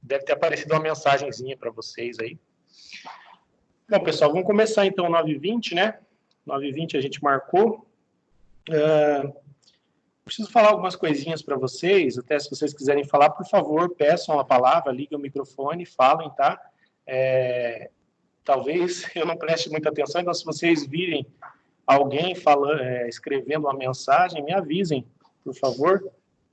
Deve ter aparecido uma mensagenzinha para vocês aí. Bom, pessoal, vamos começar então 9h20, né? 9h20 a gente marcou. Preciso falar algumas coisinhas para vocês, até se vocês quiserem falar, por favor, peçam a palavra, liguem o microfone, falem, tá? Talvez eu não preste muita atenção, então se vocês virem alguém falando, escrevendo uma mensagem, me avisem, por favor.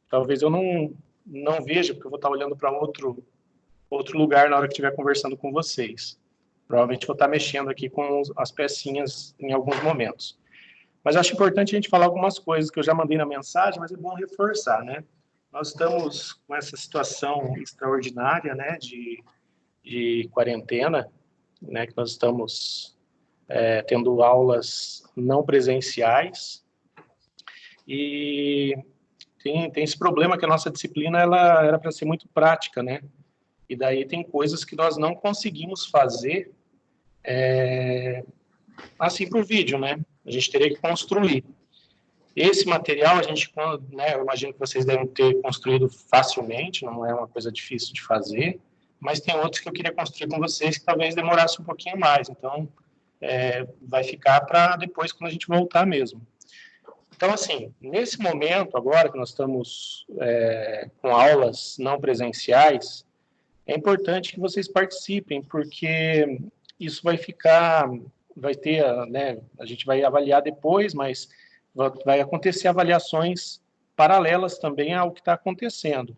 Talvez eu não veja, porque eu vou estar olhando para outro lugar na hora que estiver conversando com vocês. Provavelmente vou estar mexendo aqui com as pecinhas em alguns momentos. Mas acho importante a gente falar algumas coisas que eu já mandei na mensagem, mas é bom reforçar, né? Nós estamos com essa situação extraordinária, né, de quarentena, né, que nós estamos tendo aulas não presenciais, e tem esse problema que a nossa disciplina ela era para ser muito prática, né? E daí tem coisas que nós não conseguimos fazer assim por vídeo, né? A gente teria que construir. Esse material, a gente, né, eu imagino que vocês devem ter construído facilmente, não é uma coisa difícil de fazer, mas tem outros que eu queria construir com vocês que talvez demorasse um pouquinho mais, então vai ficar para depois, quando a gente voltar mesmo. Então, assim, nesse momento, agora que nós estamos com aulas não presenciais, é importante que vocês participem, porque isso vai ter, né, a gente vai avaliar depois, mas vai acontecer avaliações paralelas também ao que está acontecendo.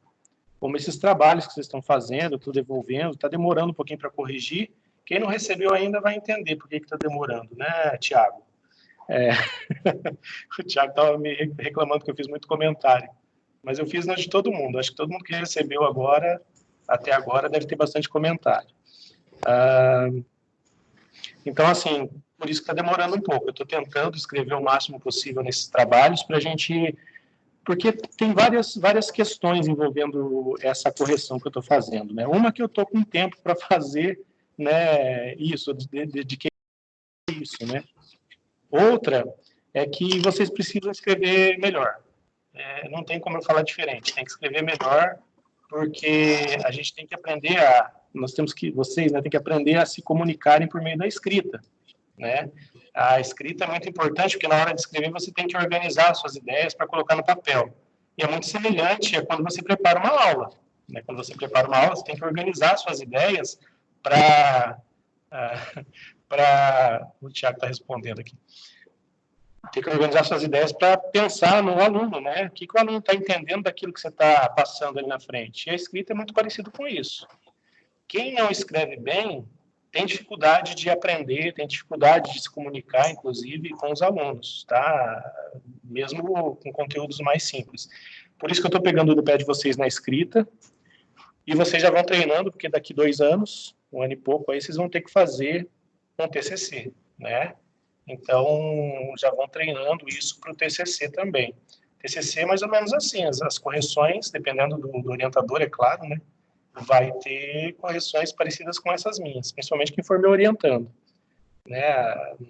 Como esses trabalhos que vocês estão fazendo, estou devolvendo, está demorando um pouquinho para corrigir. Quem não recebeu ainda vai entender por que está demorando, né, Tiago? O Tiago estava me reclamando que eu fiz muito comentário, mas eu fiz na de todo mundo. Acho que todo mundo que recebeu agora, até agora, deve ter bastante comentário. Então, assim, por isso que está demorando um pouco. Eu estou tentando escrever o máximo possível nesses trabalhos para a gente... Porque tem várias questões envolvendo essa correção que eu estou fazendo, né? Uma que eu estou com tempo para fazer, né, isso, de que isso, né? Outra é que vocês precisam escrever melhor. Não tem como eu falar diferente, tem que escrever melhor, porque a gente tem que aprender vocês, né, tem que aprender a se comunicarem por meio da escrita, né? A escrita é muito importante, porque na hora de escrever você tem que organizar as suas ideias para colocar no papel. E é muito semelhante a quando você prepara uma aula, né? Quando você prepara uma aula, você tem que organizar as suas ideias para... O Tiago está respondendo aqui. Tem que organizar suas ideias para pensar no aluno, né? O que o aluno está entendendo daquilo que você está passando ali na frente. E a escrita é muito parecido com isso. Quem não escreve bem tem dificuldade de aprender, tem dificuldade de se comunicar, inclusive, com os alunos, tá? Mesmo com conteúdos mais simples. Por isso que eu estou pegando no pé de vocês na escrita, e vocês já vão treinando, porque daqui 2 anos, 1 ano e pouco, aí vocês vão ter que fazer um TCC, né? Então, já vão treinando isso para o TCC também. TCC é mais ou menos assim, as correções, dependendo do orientador, é claro, né? Vai ter correções parecidas com essas minhas, principalmente quem for me orientando, né?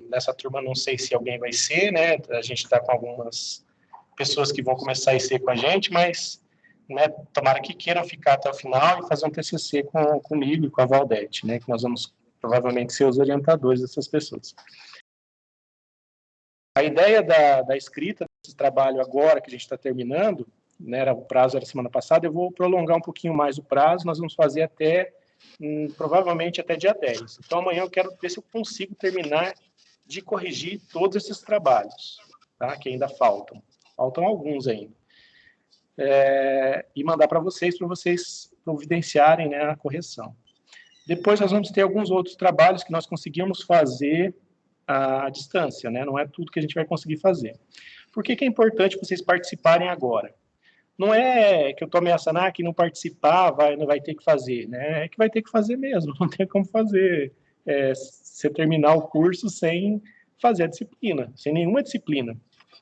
Nessa turma não sei se alguém vai ser, né? A gente está com algumas pessoas que vão começar a ser com a gente, mas, né, tomara que queiram ficar até o final e fazer um TCC comigo e com a Valdete, né? Que nós vamos provavelmente ser os orientadores dessas pessoas. A ideia da escrita desse trabalho agora que a gente está terminando, né, o prazo era semana passada, eu vou prolongar um pouquinho mais o prazo, nós vamos fazer provavelmente até dia 10. Então, amanhã eu quero ver se eu consigo terminar de corrigir todos esses trabalhos, tá, que ainda faltam. Faltam alguns ainda. E mandar para vocês providenciarem, né, a correção. Depois nós vamos ter alguns outros trabalhos que nós conseguimos fazer à distância, né? Não é tudo que a gente vai conseguir fazer. Por que é importante vocês participarem agora? Não é que eu estou ameaçando que não participar não vai ter que fazer, né? É que vai ter que fazer mesmo, não tem como fazer você terminar o curso sem fazer a disciplina, sem nenhuma disciplina.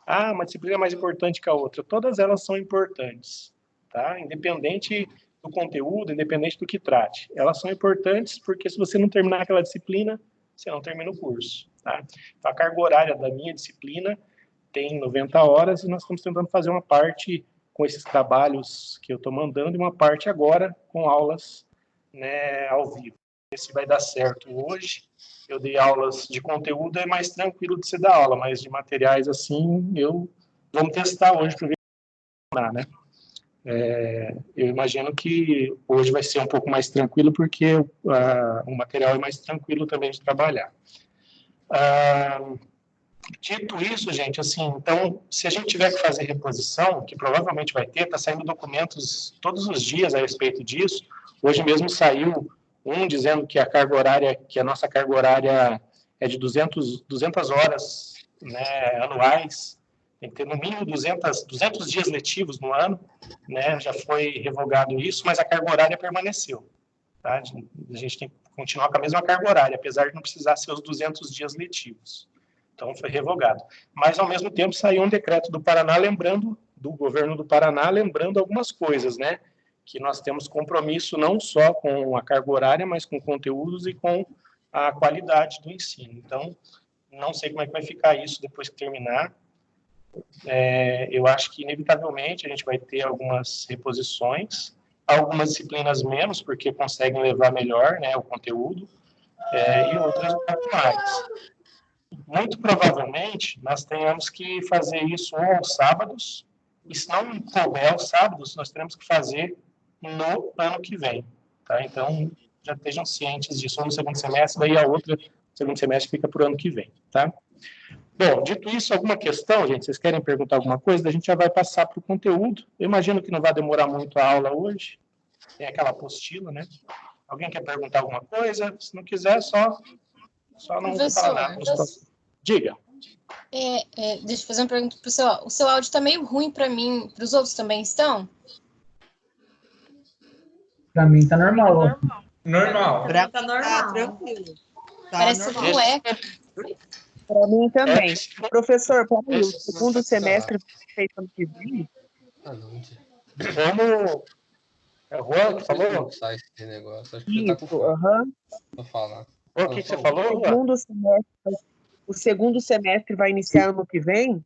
Uma disciplina é mais importante que a outra. Todas elas são importantes, tá? Independente do conteúdo, independente do que trate. Elas são importantes porque se você não terminar aquela disciplina, você não termina o curso, tá? Então, a carga horária da minha disciplina tem 90 horas e nós estamos tentando fazer uma parte com esses trabalhos que eu estou mandando e uma parte agora com aulas né, ao vivo. Se vai dar certo hoje. Eu dei aulas de conteúdo, é mais tranquilo de se dar aula, mas de materiais assim, vamos testar hoje para ver como vai, né? Eu imagino que hoje vai ser um pouco mais tranquilo, porque o material é mais tranquilo também de trabalhar. Dito isso, gente, assim, então, se a gente tiver que fazer reposição, que provavelmente vai ter, está saindo documentos todos os dias a respeito disso. Hoje mesmo saiu dizendo que a nossa carga horária é de 200 horas, né, anuais, tem que ter no mínimo 200 dias letivos no ano, né, já foi revogado isso, mas a carga horária permaneceu. Tá? A gente tem que continuar com a mesma carga horária, apesar de não precisar ser os 200 dias letivos. Então, foi revogado. Mas, ao mesmo tempo, saiu um decreto do Paraná, do governo do Paraná, lembrando algumas coisas, né? Que nós temos compromisso não só com a carga horária, mas com conteúdos e com a qualidade do ensino. Então, não sei como é que vai ficar isso depois que terminar. Eu acho que, inevitavelmente, a gente vai ter algumas reposições, algumas disciplinas menos, porque conseguem levar melhor, né, o conteúdo, e outras um pouco mais. Muito provavelmente, nós tenhamos que fazer isso aos sábados, e se não couber aos sábados, nós teremos que fazer no ano que vem. Tá? Então, já estejam cientes disso, ou no segundo semestre, daí a outra, segundo semestre, fica para o ano que vem. Tá? Bom, dito isso, alguma questão, gente? Vocês querem perguntar alguma coisa? A gente já vai passar para o conteúdo. Eu imagino que não vai demorar muito a aula hoje. Tem aquela apostila, né? Alguém quer perguntar alguma coisa? Se não quiser, só não falar nada. Diga. Deixa eu fazer uma pergunta para o senhor. O seu áudio está meio ruim para mim. Para os outros também estão? Para mim está normal. Normal. Tá normal. Tranquilo. Tá Parece que não é. Para mim também. Professor, para mim, o segundo semestre feito ano que vem. Vamos. É o Juan que falou? Esse negócio. Acho que Isso, tá com fome. Vou falar. O que você falou, Juan? O segundo semestre vai iniciar ano que vem?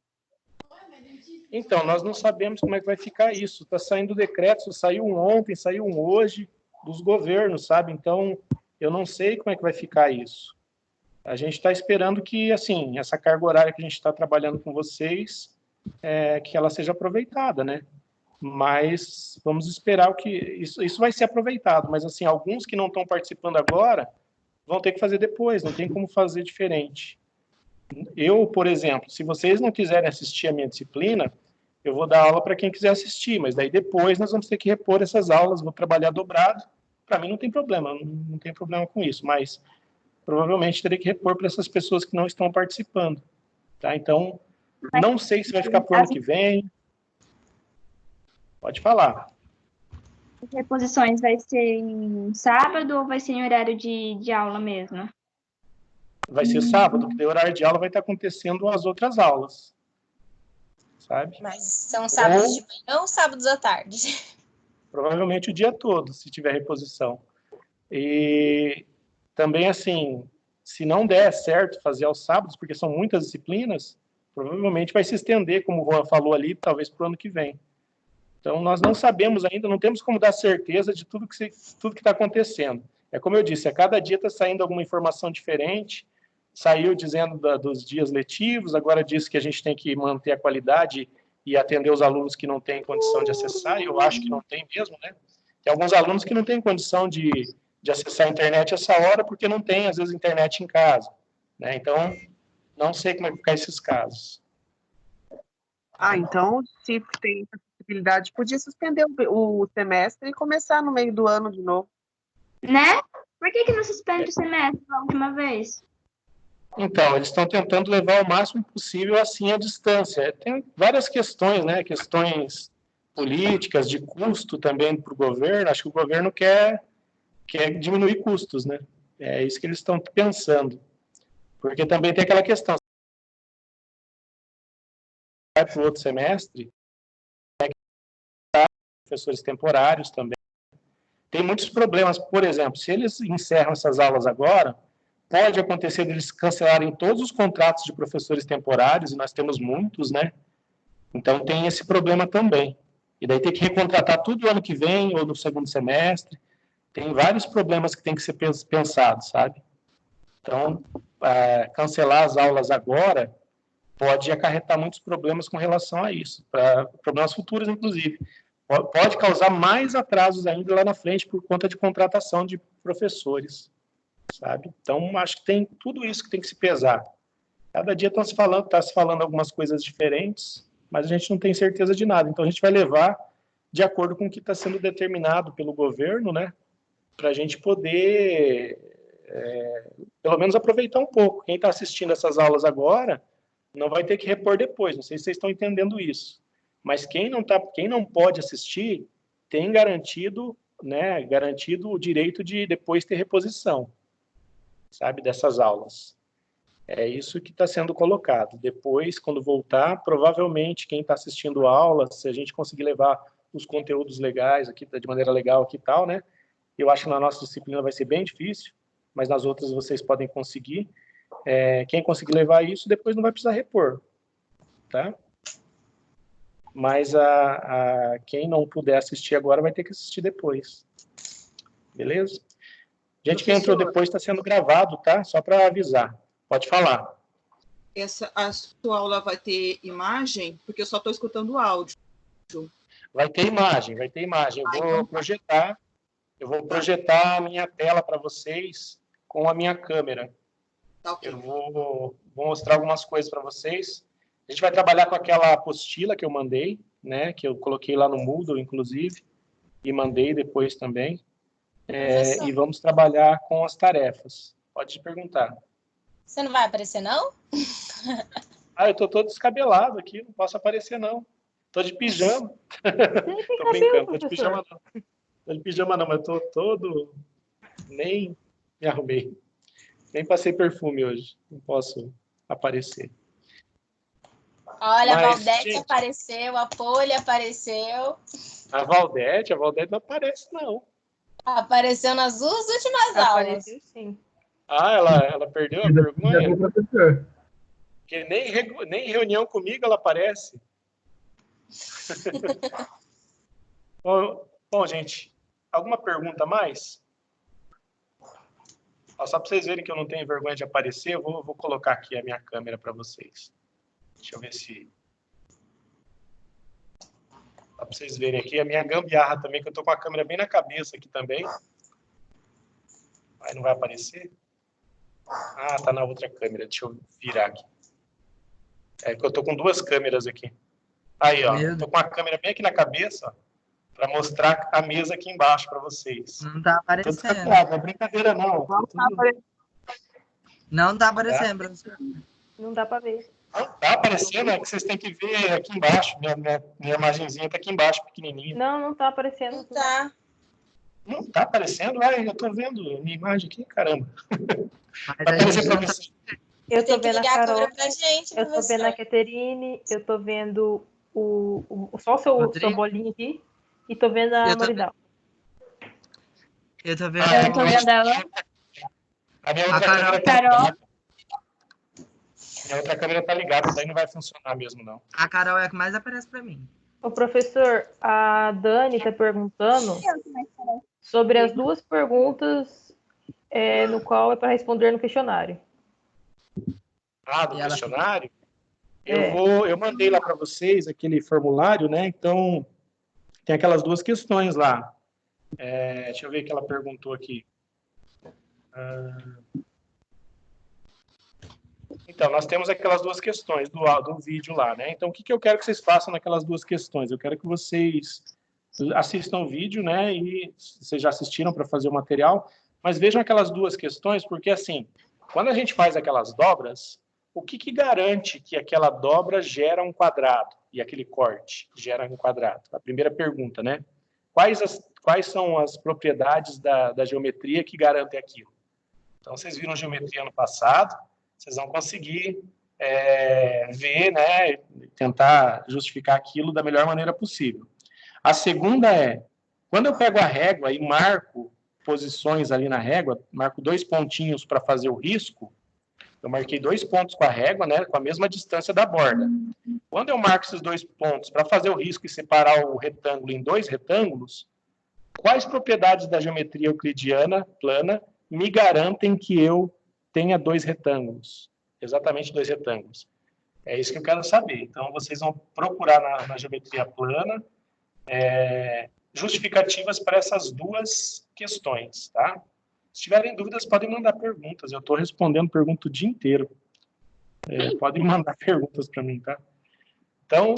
Então, nós não sabemos como é que vai ficar isso. Está saindo decreto, saiu ontem, saiu hoje, dos governos, sabe? Então, eu não sei como é que vai ficar isso. A gente está esperando que, assim, essa carga horária que a gente está trabalhando com vocês, que ela seja aproveitada, né? Mas vamos esperar que isso vai ser aproveitado. Mas, assim, alguns que não estão participando agora vão ter que fazer depois, não tem como fazer diferente. Eu, por exemplo, se vocês não quiserem assistir a minha disciplina, eu vou dar aula para quem quiser assistir, mas daí depois nós vamos ter que repor essas aulas, vou trabalhar dobrado. Para mim não tem problema, não tem problema com isso, mas provavelmente terei que repor para essas pessoas que não estão participando. Tá? Então, não sei se vai ficar para o ano que vem. Pode falar. As reposições vai ser em sábado ou vai ser em horário de aula mesmo? Vai ser sábado, porque o horário de aula vai estar acontecendo as outras aulas. Sabe? Mas são sábados de manhã ou sábados à tarde? Provavelmente o dia todo, se tiver reposição. E também, assim, se não der certo fazer aos sábados, porque são muitas disciplinas, provavelmente vai se estender, como o Juan falou ali, talvez para o ano que vem. Então, nós não sabemos ainda, não temos como dar certeza de tudo que está acontecendo. É como eu disse, a cada dia está saindo alguma informação diferente. Saiu dizendo dos dias letivos, agora diz que a gente tem que manter a qualidade e atender os alunos que não têm condição de acessar, e eu acho que não tem mesmo, né? Tem alguns alunos que não têm condição de acessar a internet essa hora, porque não tem, às vezes, internet em casa, né? Então, não sei como é que ficar esses casos. Então, se tem possibilidade, podia suspender o semestre e começar no meio do ano de novo. Né? Por que não suspende o semestre da última vez? Então, eles estão tentando levar o máximo possível assim à distância. Tem várias questões, né? Questões políticas, de custo também para o governo. Acho que o governo quer diminuir custos, né? É isso que eles estão pensando. Porque também tem aquela questão. Vai para o outro semestre, professores temporários também. Tem muitos problemas. Por exemplo, se eles encerram essas aulas agora, pode acontecer deles cancelarem todos os contratos de professores temporários, e nós temos muitos, né? Então, tem esse problema também. E daí tem que recontratar tudo no ano que vem, ou no segundo semestre. tem vários problemas que tem que ser pensados, sabe? Então, cancelar as aulas agora pode acarretar muitos problemas com relação a isso, para problemas futuros, inclusive. Pode causar mais atrasos ainda lá na frente por conta de contratação de professores, sabe? Então, acho que tem tudo isso que tem que se pesar. Cada dia está se falando algumas coisas diferentes, mas a gente não tem certeza de nada. Então, a gente vai levar de acordo com o que está sendo determinado pelo governo, né? Para a gente poder, pelo menos, aproveitar um pouco. Quem está assistindo essas aulas agora não vai ter que repor depois. Não sei se vocês estão entendendo isso. Mas quem não pode assistir tem garantido o direito de depois ter reposição, sabe, dessas aulas. É isso que está sendo colocado. Depois, quando voltar, provavelmente quem está assistindo a aula, se a gente conseguir levar os conteúdos legais aqui, de maneira legal aqui e tal, né? Eu acho que na nossa disciplina vai ser bem difícil, mas nas outras vocês podem conseguir. Quem conseguir levar isso, depois não vai precisar repor, tá? Mas quem não puder assistir agora vai ter que assistir depois. Beleza? Gente que entrou depois está sendo gravado, tá? Só para avisar. Pode falar. A sua aula vai ter imagem? Porque eu só estou escutando o áudio. Vai ter imagem. Eu vou projetar a minha tela para vocês com a minha câmera. Tá, okay. Eu vou mostrar algumas coisas para vocês. A gente vai trabalhar com aquela apostila que eu mandei, né? Que eu coloquei lá no Moodle, inclusive, e mandei depois também. E vamos trabalhar com as tarefas. Pode perguntar. Você não vai aparecer, não? Eu tô todo descabelado aqui, não posso aparecer, não. Tô de pijama. Tô brincando, tô de pijama não. Tô de pijama não, mas tô todo... Nem me arrumei. Nem passei perfume hoje. Não posso aparecer. Olha, a Valdete apareceu, a Poli apareceu. A Valdete não aparece, não. Apareceu nas duas últimas aulas. Apareceu, sim. Ela perdeu a vergonha? Porque nem reunião comigo ela aparece. Bom, gente, alguma pergunta a mais? Só para vocês verem que eu não tenho vergonha de aparecer, eu vou colocar aqui a minha câmera para vocês. Deixa eu ver se... Só para vocês verem aqui a minha gambiarra também, que eu estou com a câmera bem na cabeça aqui também. Aí não vai aparecer? Tá na outra câmera. Deixa eu virar aqui. Que eu estou com duas câmeras aqui. Aí, ó. Estou com a câmera bem aqui na cabeça, para mostrar a mesa aqui embaixo para vocês. Não está aparecendo. Não é brincadeira, não. Não está aparecendo, professor. Não dá para ver. Não está aparecendo, é que vocês têm que ver aqui embaixo. Minha imagenzinha está aqui embaixo, pequenininha. Não está aparecendo. Não está. Não está aparecendo? Eu estou vendo minha imagem aqui, caramba. Vai aparecer para você. Eu estou vendo a Carol, pra gente, eu estou vendo a Caterine, eu estou vendo só o seu bolinho aqui e estou vendo a Moridal. Eu estou vendo. Eu tô vendo ela. A minha outra câmera minha outra câmera está ligada, daí não vai funcionar mesmo, não. A Carol é a que mais aparece para mim. O professor, a Dani está perguntando sobre as duas perguntas no qual é para responder no questionário. Do questionário? Eu mandei lá para vocês aquele formulário, né? Então, tem aquelas duas questões lá. Deixa eu ver o que ela perguntou aqui. Então, nós temos aquelas duas questões do vídeo lá, né? Então, o que eu quero que vocês façam naquelas duas questões? Eu quero que vocês assistam o vídeo, né? E vocês já assistiram para fazer o material, mas vejam aquelas duas questões, porque, assim, quando a gente faz aquelas dobras, o que garante que aquela dobra gera um quadrado e aquele corte gera um quadrado? A primeira pergunta, né? Quais são as propriedades da geometria que garantem aquilo? Então, vocês viram geometria no passado, vocês vão conseguir ver, né, tentar justificar aquilo da melhor maneira possível. A segunda quando eu pego a régua e marco posições ali na régua, marco 2 pontinhos para fazer o risco, eu marquei 2 pontos com a régua, né, com a mesma distância da borda. Quando eu marco esses 2 pontos para fazer o risco e separar o retângulo em 2 retângulos, Quais propriedades da geometria euclidiana plana me garantem que eu tenha 2 retângulos? Exatamente 2 retângulos. É isso que eu quero saber. Então, vocês vão procurar na geometria plana justificativas para essas 2 questões, tá? Se tiverem dúvidas, podem mandar perguntas. Eu estou respondendo pergunta o dia inteiro. Podem mandar perguntas para mim, tá? Então,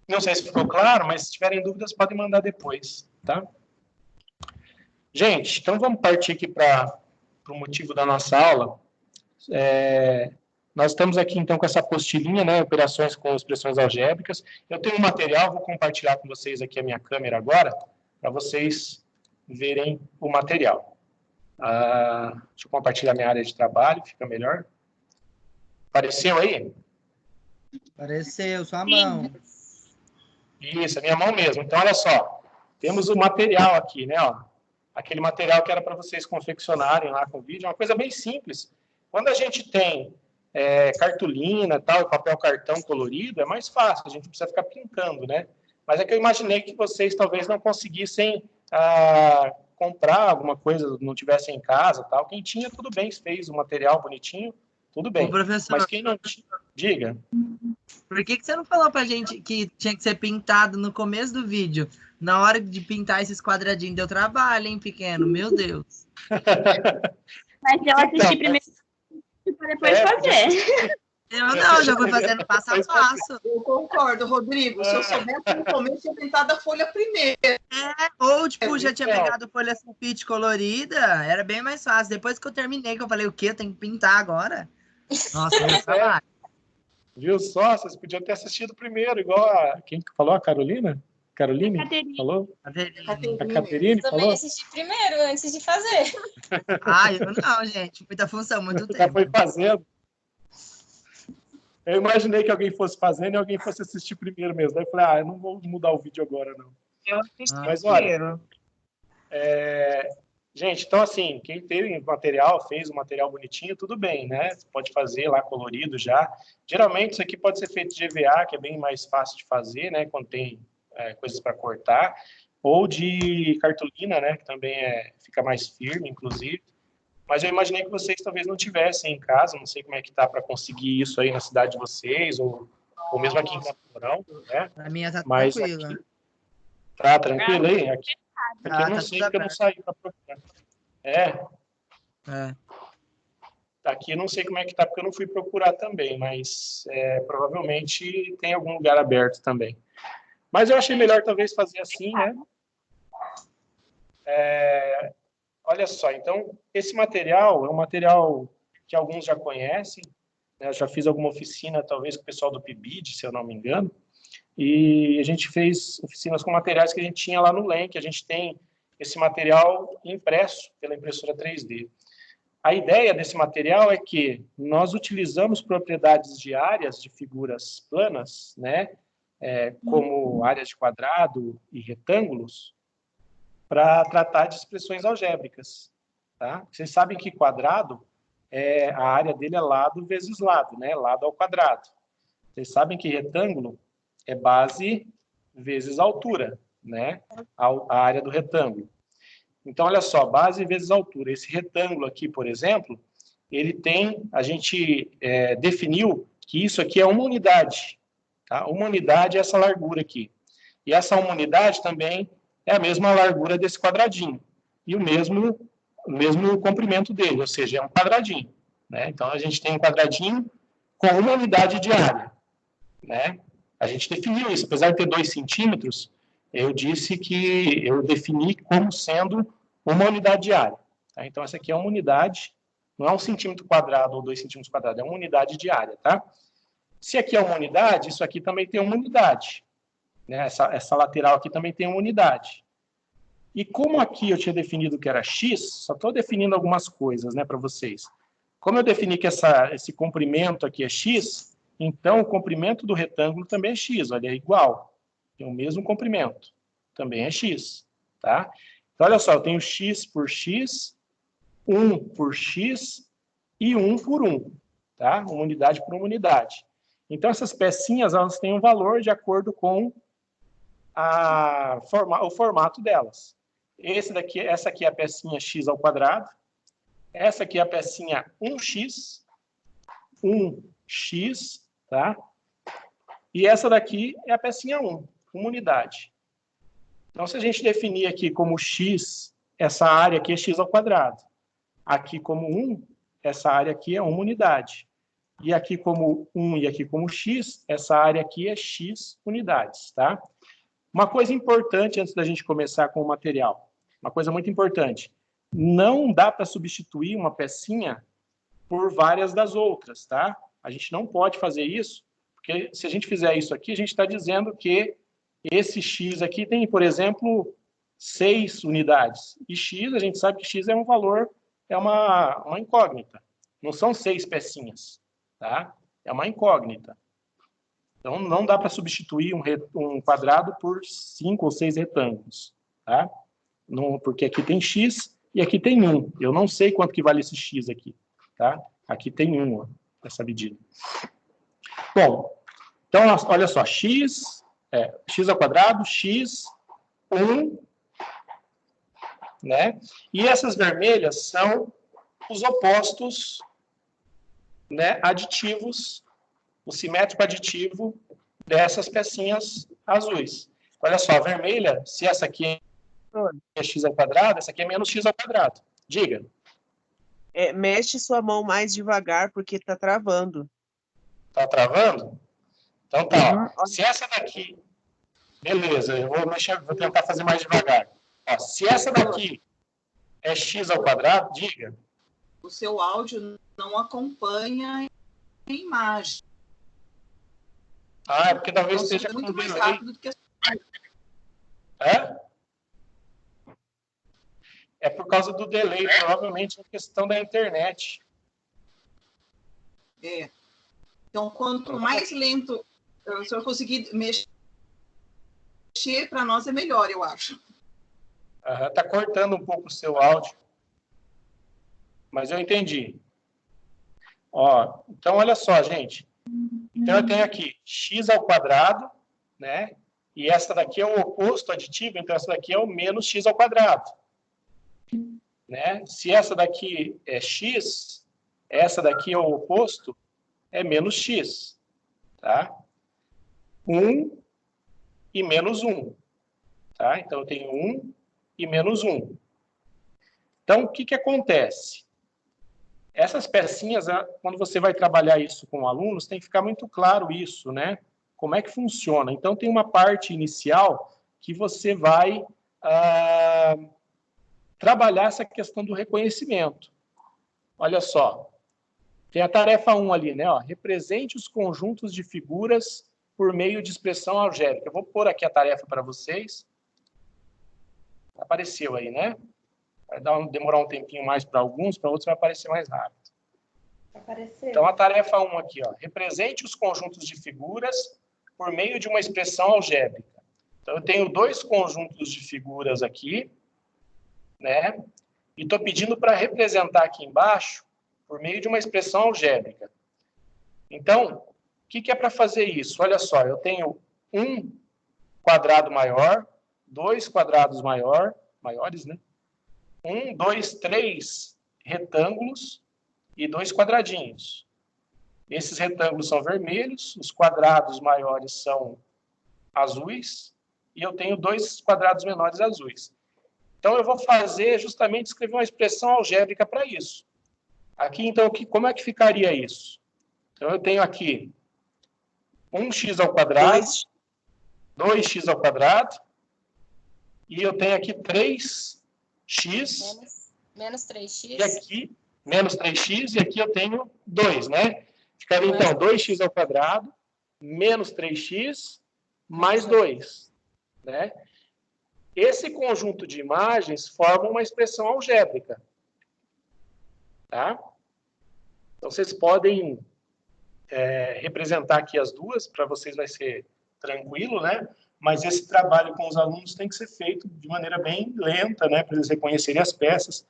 não sei se ficou claro, mas se tiverem dúvidas, podem mandar depois, tá? Gente, então vamos partir aqui para o motivo da nossa aula. Nós estamos aqui, então, com essa apostilinha, né, operações com expressões algébricas. Eu tenho um material, vou compartilhar com vocês aqui a minha câmera agora, para vocês verem o material. Deixa eu compartilhar minha área de trabalho, fica melhor. Apareceu aí? Apareceu, sua mão. Isso, a minha mão mesmo. Então, olha só, temos o material aqui, né, ó. Aquele material que era para vocês confeccionarem lá com o vídeo, é uma coisa bem simples. Quando a gente tem cartolina, tal, papel cartão colorido, é mais fácil, a gente não precisa ficar pintando, né? Mas é que eu imaginei que vocês talvez não conseguissem comprar alguma coisa, não tivessem em casa, tal. Quem tinha, tudo bem, fez o material bonitinho, tudo bem. Ô, professor, mas quem não tinha, diga. Por que você não falou pra gente que tinha que ser pintado no começo do vídeo? Na hora de pintar esses quadradinhos deu trabalho, hein, pequeno? Meu Deus. Mas eu assisti primeiro para depois fazer. Eu não, já vou fazendo passo a passo. Eu concordo, Rodrigo. Se eu soubesse no começo, tinha pintado a folha primeiro. Ou, tipo, já tinha pegado folha sulfite colorida, era bem mais fácil. Depois que eu terminei, que eu falei, o quê? Eu tenho que pintar agora? Nossa, eu trabalho. Viu só? Vocês podiam ter assistido primeiro, igual quem falou? A Carolina? Caroline? Falou? A Caterine Eu também falou? assisti primeiro, antes de fazer. Eu não, gente. Muita função, muito tempo. Já foi fazendo. Eu imaginei que alguém fosse fazendo e alguém fosse assistir primeiro mesmo. Daí eu falei, eu não vou mudar o vídeo agora, não. Eu assisti Mas, olha, gente, então assim, quem teve material, fez o material bonitinho, tudo bem, né? Você pode fazer lá colorido já. Geralmente isso aqui pode ser feito de EVA, que é bem mais fácil de fazer, né? Quando tem coisas para cortar. Ou de cartolina, né? Que também fica mais firme, inclusive. Mas eu imaginei que vocês talvez não tivessem em casa, não sei como é que tá para conseguir isso aí na cidade de vocês, ou mesmo aqui em Campo Mourão, né? A minha tá mas tranquila. Aqui, tá tranquilo aí? Aqui eu não tá sei porque eu não saí para procurar. Aqui eu não sei como é que tá, porque eu não fui procurar também, mas provavelmente tem algum lugar aberto também. Mas eu achei melhor talvez fazer assim, né? Olha só, então, esse material é um material que alguns já conhecem, né? Eu já fiz alguma oficina, talvez, com o pessoal do PIBID, se eu não me engano, e a gente fez oficinas com materiais que a gente tinha lá no LENC, a gente tem esse material impresso pela impressora 3D. A ideia desse material é que nós utilizamos propriedades de áreas de figuras planas, né? Como áreas de quadrado e retângulos, para tratar de expressões algébricas, tá? Vocês sabem que quadrado, a área dele é lado vezes lado, né? Lado ao quadrado. Vocês sabem que retângulo é base vezes altura, né? A área do retângulo. Então, olha só, base vezes altura. Esse retângulo aqui, por exemplo, ele tem, a gente definiu que isso aqui é uma unidade, tá? Uma unidade é essa largura aqui. E essa uma unidade também é a mesma largura desse quadradinho. E o mesmo comprimento dele, ou seja, é um quadradinho, né? Então, a gente tem um quadradinho com uma unidade de área, né? A gente definiu isso. Apesar de ter 2 centímetros, eu disse que eu defini como sendo uma unidade de área. Tá? Então, essa aqui é uma unidade, não é 1 centímetro quadrado ou 2 centímetros quadrados, é uma unidade de área, tá? Se aqui é uma unidade, isso aqui também tem uma unidade. Né? Essa lateral aqui também tem uma unidade. E como aqui eu tinha definido que era x, só estou definindo algumas coisas, né, para vocês. Como eu defini que esse comprimento aqui é x, então o comprimento do retângulo também é x, olha, é igual. Tem o mesmo comprimento, também é x, tá? Então, olha só, eu tenho x por x, 1 por x e 1 por 1, tá? Uma unidade por uma unidade. Então, essas pecinhas, elas têm um valor de acordo com o formato delas. Essa aqui é a pecinha x ao quadrado. Essa aqui é a pecinha 1x. 1x, tá? E essa daqui é a pecinha 1, uma unidade. Então, se a gente definir aqui como x, essa área aqui é x ao quadrado. Aqui como 1, essa área aqui é uma unidade. E aqui como 1 e aqui como x, essa área aqui é x unidades, tá? Uma coisa importante antes da gente começar com o material. Uma coisa muito importante. Não dá para substituir uma pecinha por várias das outras, tá? A gente não pode fazer isso, porque se a gente fizer isso aqui, a gente está dizendo que esse x aqui tem, por exemplo, 6 unidades. E x, a gente sabe que x é um valor, é uma incógnita. Não são 6 pecinhas, tá? É uma incógnita. Então, não dá para substituir um quadrado por 5 ou 6 retângulos, tá? Não, porque aqui tem x e aqui tem 1. Eu não sei quanto que vale esse x aqui, tá? Aqui tem 1, ó, essa medida. Bom, então, olha só, x ao quadrado, x, 1, né? E essas vermelhas são os opostos, né, aditivos, o simétrico aditivo dessas pecinhas azuis. Olha só, a vermelha, se essa aqui é x ao quadrado, essa aqui é menos x ao quadrado. Diga. Mexe sua mão mais devagar, porque tá travando. Tá travando? Então tá, ó. Se essa daqui... Beleza, eu vou tentar fazer mais devagar. Ó, se essa daqui é x ao quadrado, diga. O seu áudio não acompanha a imagem. Ah, é porque talvez Então, esteja com muito mais delay. rápido do que a... É por causa do delay, provavelmente é questão da internet. Então, quanto mais lento o senhor conseguir mexer, para nós é melhor, eu acho. Tá cortando um pouco o seu áudio. Mas eu entendi. Ó, então, olha só, gente. Então, eu tenho aqui x ao quadrado, né? E essa daqui é o oposto aditivo, então essa daqui é o menos x ao quadrado. Né? Se essa daqui é x, essa daqui é o oposto, é menos x. Tá? 1 e menos 1. Tá? Então, eu tenho 1 e menos 1. Então, o que acontece? Essas pecinhas, quando você vai trabalhar isso com alunos, tem que ficar muito claro isso, né? Como é que funciona? Então, tem uma parte inicial que você vai trabalhar essa questão do reconhecimento. Olha só, tem a tarefa 1 ali, né? Ó, represente os conjuntos de figuras por meio de expressão algébrica. Eu vou pôr aqui a tarefa para vocês. Apareceu aí, né? Vai demorar um tempinho mais para alguns, para outros vai aparecer mais rápido. Apareceu. Então, a tarefa 1 aqui, ó, represente os conjuntos de figuras por meio de uma expressão algébrica. Então, eu tenho 2 conjuntos de figuras aqui, né? E estou pedindo para representar aqui embaixo por meio de uma expressão algébrica. Então, o que é para fazer isso? Olha só, eu tenho um quadrado maior, 2 quadrados maiores, né? 1, 2, 3 retângulos e 2 quadradinhos. Esses retângulos são vermelhos, os quadrados maiores são azuis, e eu tenho 2 quadrados menores azuis. Então, eu vou fazer justamente escrever uma expressão algébrica para isso. Aqui, então, como é que ficaria isso? Então, eu tenho aqui 1x ao quadrado, 2x ao quadrado, e eu tenho aqui 3x... Menos 3x. E aqui, menos 3x, e aqui eu tenho 2, né? Ficaria, então, 2x ao quadrado, menos 3x, mais 2, né? Esse conjunto de imagens forma uma expressão algébrica, tá? Então, vocês podem representar aqui as duas, para vocês vai ser tranquilo, né? Mas esse trabalho com os alunos tem que ser feito de maneira bem lenta, né? Para eles reconhecerem as peças.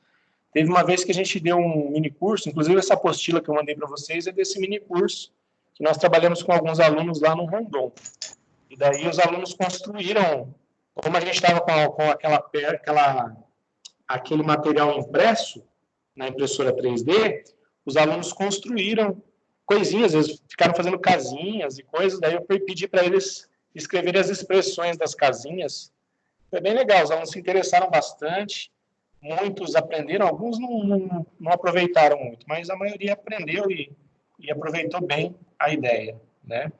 Teve uma vez que a gente deu um mini curso, inclusive essa apostila que eu mandei para vocês é desse mini curso, que nós trabalhamos com alguns alunos lá no Rondon. E daí os alunos construíram Como a gente estava com aquele material impresso na impressora 3D, os alunos construíram coisinhas, eles ficaram fazendo casinhas e coisas, daí eu pedi para eles escreverem as expressões das casinhas. Foi bem legal, os alunos se interessaram bastante, muitos aprenderam, alguns não aproveitaram muito, mas a maioria aprendeu e aproveitou bem a ideia, né?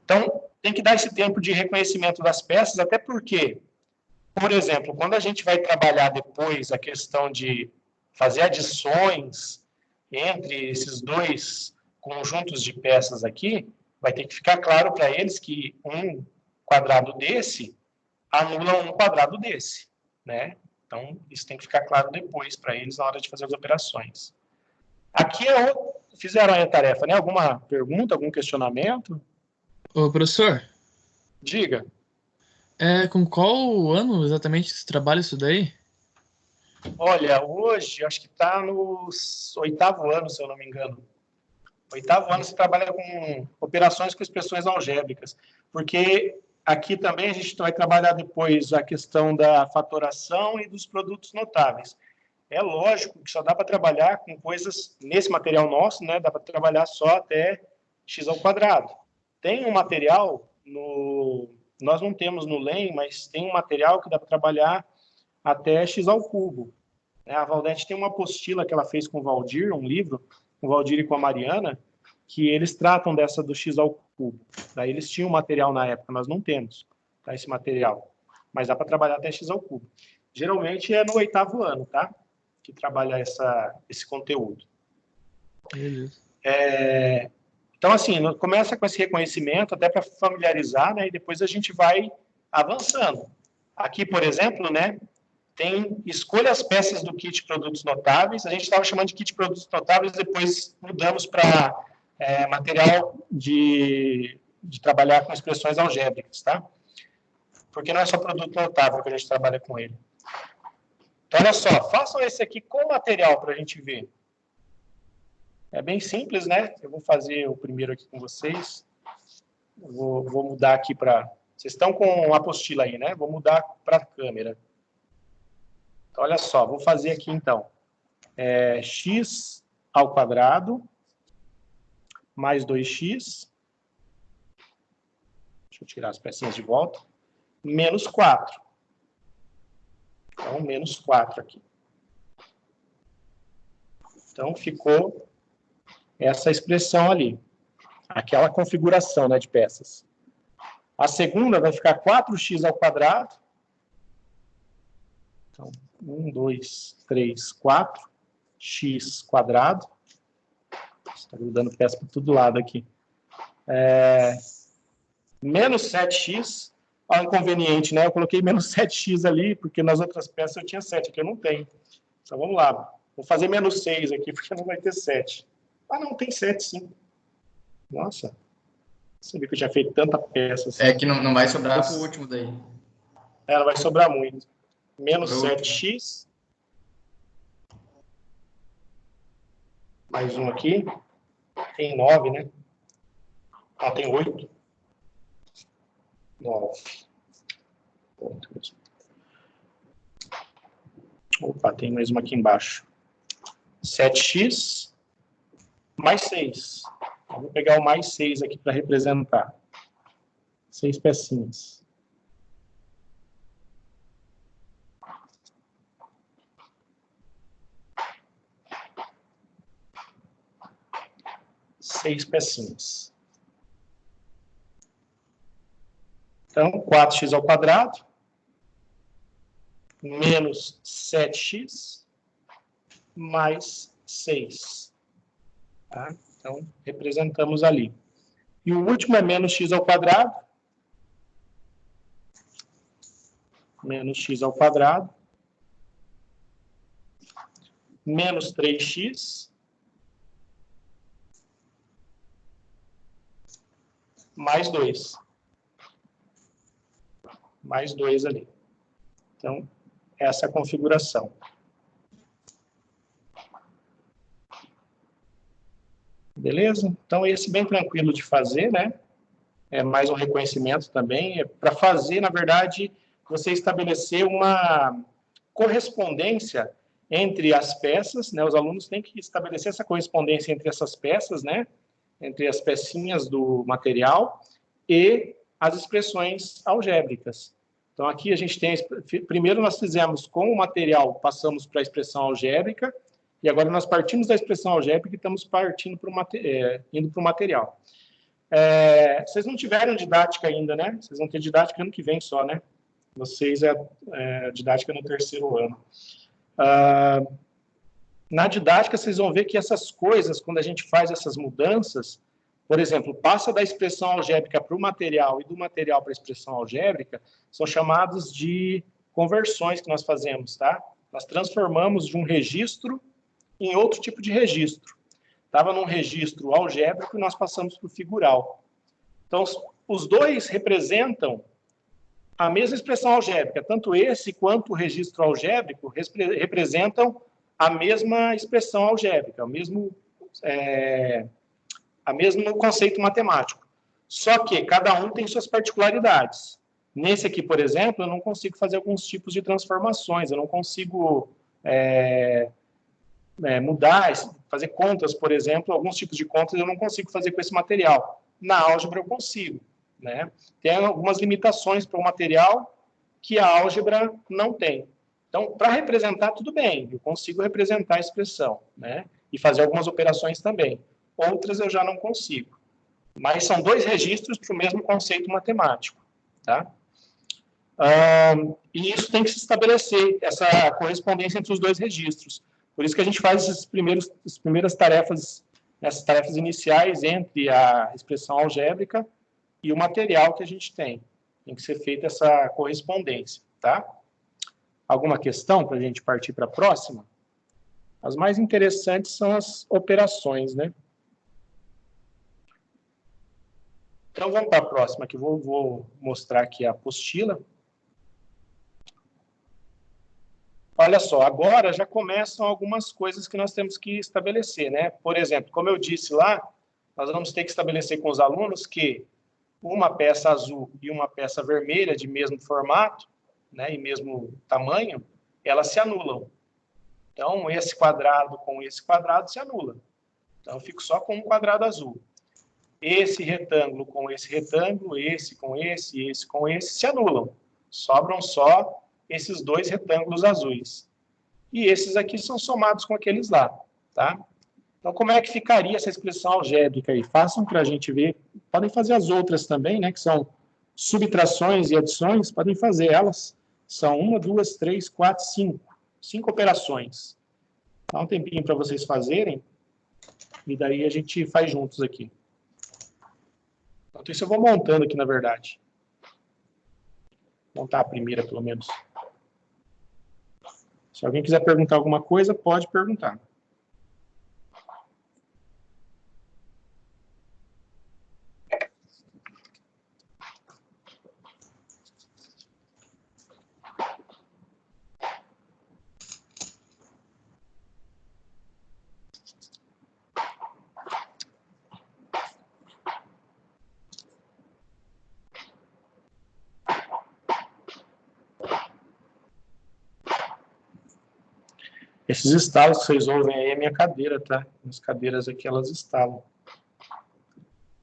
Então, tem que dar esse tempo de reconhecimento das peças, até porque, por exemplo, quando a gente vai trabalhar depois a questão de fazer adições entre esses dois conjuntos de peças aqui, vai ter que ficar claro para eles que um quadrado desse anula um quadrado desse, né? Então, isso tem que ficar claro depois para eles na hora de fazer as operações. Aqui fizeram a tarefa, né? Alguma pergunta, algum questionamento? Ô, professor. Diga. Com qual ano exatamente você trabalha isso daí? Olha, hoje, acho que está no 8º ano, se eu não me engano. 8º ano você trabalha com operações com expressões algébricas, porque aqui também a gente vai trabalhar depois a questão da fatoração e dos produtos notáveis. É lógico que só dá para trabalhar com coisas, nesse material nosso, né, dá para trabalhar só até x². Tem um material, nós não temos no LEM, mas tem um material que dá para trabalhar até x². A Valdete tem uma apostila que ela fez com o Valdir, um livro, com o Valdir e com a Mariana, que eles tratam dessa do x². Daí eles tinham material na época, nós não temos, tá, esse material. Mas dá para trabalhar até x². Geralmente é no 8º ano, tá? Que trabalha esse conteúdo. Então, assim, começa com esse reconhecimento, até para familiarizar, né? E depois a gente vai avançando. Aqui, por exemplo, né? Tem escolha as peças do kit produtos notáveis. A gente estava chamando de kit produtos notáveis, depois mudamos para material de trabalhar com expressões algébricas, tá? Porque não é só produto notável que a gente trabalha com ele. Então, olha só, façam esse aqui com material para a gente ver. É bem simples, né? Eu vou fazer o primeiro aqui com vocês. Vou mudar aqui para... Vocês estão com a apostila aí, né? Vou mudar para a câmera. Então, olha só, vou fazer aqui, então. X² mais 2x. Deixa eu tirar as pecinhas de volta. Menos 4. Então, menos 4 aqui. Então, ficou essa expressão ali. Aquela configuração, né, de peças. A segunda vai ficar 4x². Então, 1, 2, 3, 4. x². Está grudando peça para todo lado aqui. Menos 7x. Olha o inconveniente, né? Eu coloquei menos 7x ali, porque nas outras peças eu tinha 7, aqui eu não tenho. Então, vamos lá. Vou fazer menos 6 aqui, porque não vai ter 7. Ah, não, tem 7, sim. Nossa. Você viu que eu já feito tanta peça. Assim. É que não vai sobrar pro último daí. Ela vai sobrar muito. Menos 7x. Mais um aqui. Tem 9, né? Ah, tem 8. 9. Opa, tem mais uma aqui embaixo. 7x mais 6. Eu vou pegar o mais 6 aqui para representar. 6 pecinhas. Seis pecinhas. Então, 4x² menos 7x mais 6. Tá? Então, representamos ali. E o último é menos x². Menos x². Menos 3x. Mais 2. Mais 2 ali. Então, essa é a configuração. Beleza? Então, esse bem tranquilo de fazer, né? É mais um reconhecimento também. É para fazer, na verdade, você estabelecer uma correspondência entre as peças, né? Os alunos têm que estabelecer essa correspondência entre essas peças, né? Entre as pecinhas do material e as expressões algébricas. Então, aqui a gente tem... Primeiro nós fizemos com o material, passamos para a expressão algébrica, e agora nós partimos da expressão algébrica e estamos partindo indo para o material. Vocês não tiveram didática ainda, né? Vocês vão ter didática ano que vem só, né? Vocês didática no 3º ano. Na didática, vocês vão ver que essas coisas, quando a gente faz essas mudanças, por exemplo, passa da expressão algébrica para o material e do material para a expressão algébrica, são chamados de conversões que nós fazemos, tá? Nós transformamos de um registro em outro tipo de registro. Estava num registro algébrico e nós passamos para o figural. Então, os dois representam a mesma expressão algébrica. Tanto esse quanto o registro algébrico representam a mesma expressão algébrica, o mesmo conceito matemático. Só que cada um tem suas particularidades. Nesse aqui, por exemplo, eu não consigo fazer alguns tipos de transformações, eu não consigo mudar, fazer contas, por exemplo, alguns tipos de contas eu não consigo fazer com esse material. Na álgebra eu consigo, né? Tem algumas limitações para o material que a álgebra não tem. Então, para representar, tudo bem, eu consigo representar a expressão, né? E fazer algumas operações também. Outras eu já não consigo. Mas são dois registros para o mesmo conceito matemático, tá? E isso tem que se estabelecer, essa correspondência entre os dois registros. Por isso que a gente faz as primeiras tarefas, essas tarefas iniciais entre a expressão algébrica e o material que a gente tem. Tem que ser feita essa correspondência, tá? Alguma questão para a gente partir para a próxima? As mais interessantes são as operações, né? Então, vamos para a próxima, que eu vou mostrar aqui a apostila. Olha só, agora já começam algumas coisas que nós temos que estabelecer, né? Por exemplo, como eu disse lá, nós vamos ter que estabelecer com os alunos que uma peça azul e uma peça vermelha de mesmo formato, né, e mesmo tamanho, elas se anulam. Então, esse quadrado com esse quadrado se anula. Então, eu fico só com um quadrado azul. Esse retângulo com esse retângulo, esse com esse com esse, se anulam. Sobram só esses dois retângulos azuis. E esses aqui são somados com aqueles lá, tá? Então, como é que ficaria essa expressão algébrica aí? Façam para a gente ver. Podem fazer as outras também, né? Que são subtrações e adições. Podem fazer elas. São 1, 2, 3, 4, 5. 5 operações. Dá um tempinho para vocês fazerem. E daí a gente faz juntos aqui. Então, isso eu vou montando aqui, na verdade. Vou montar a primeira, pelo menos. Se alguém quiser perguntar alguma coisa, pode perguntar. Esses estalos que vocês ouvem aí é minha cadeira, tá? As cadeiras aqui, elas estalam.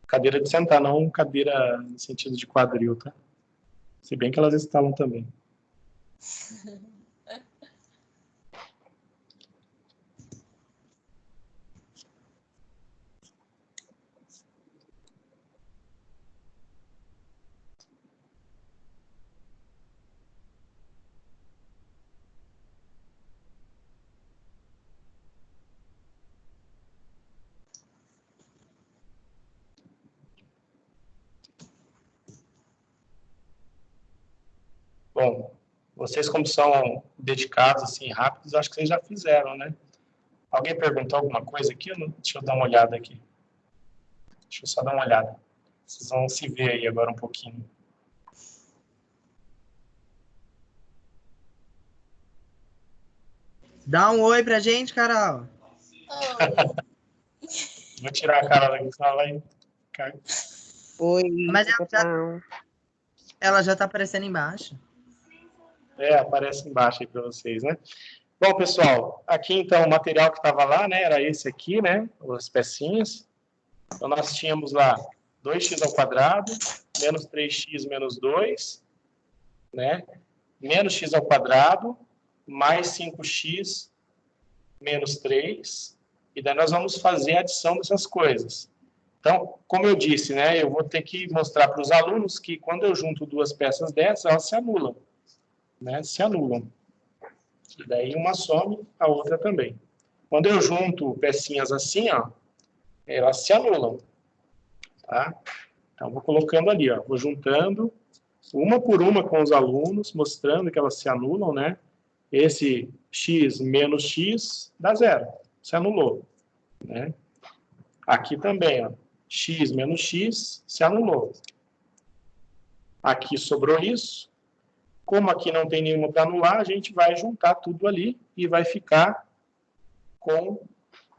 Cadeira de sentar, não cadeira no sentido de quadril, tá? Se bem que elas estalam também. Bom, vocês como são dedicados, assim, rápidos, acho que vocês já fizeram, né? Alguém perguntou alguma coisa aqui? Deixa eu dar uma olhada aqui. Deixa eu só dar uma olhada. Vocês vão se ver aí agora um pouquinho. Dá um oi pra gente, Carol. Vou tirar a Carol daqui, senão ela vai cair. Oi. Mas ela já tá aparecendo embaixo. Aparece embaixo aí para vocês, né? Bom, pessoal, aqui então o material que estava lá, né, era esse aqui, né, as pecinhas. Então nós tínhamos lá 2x ao quadrado, menos 3x menos 2, né, menos x ao quadrado, mais 5x menos 3, e daí nós vamos fazer a adição dessas coisas. Então, como eu disse, né, eu vou ter que mostrar para os alunos que quando eu junto duas peças dessas, elas se anulam, né, se anulam. E daí uma some, a outra também. Quando eu junto pecinhas assim, ó, elas se anulam, tá? Então, vou colocando ali, ó, vou juntando uma por uma com os alunos, mostrando que elas se anulam, né? Esse x menos x dá zero, se anulou, né? Aqui também, ó, x menos x se anulou. Aqui sobrou isso. Como aqui não tem nenhuma para anular, a gente vai juntar tudo ali e vai ficar com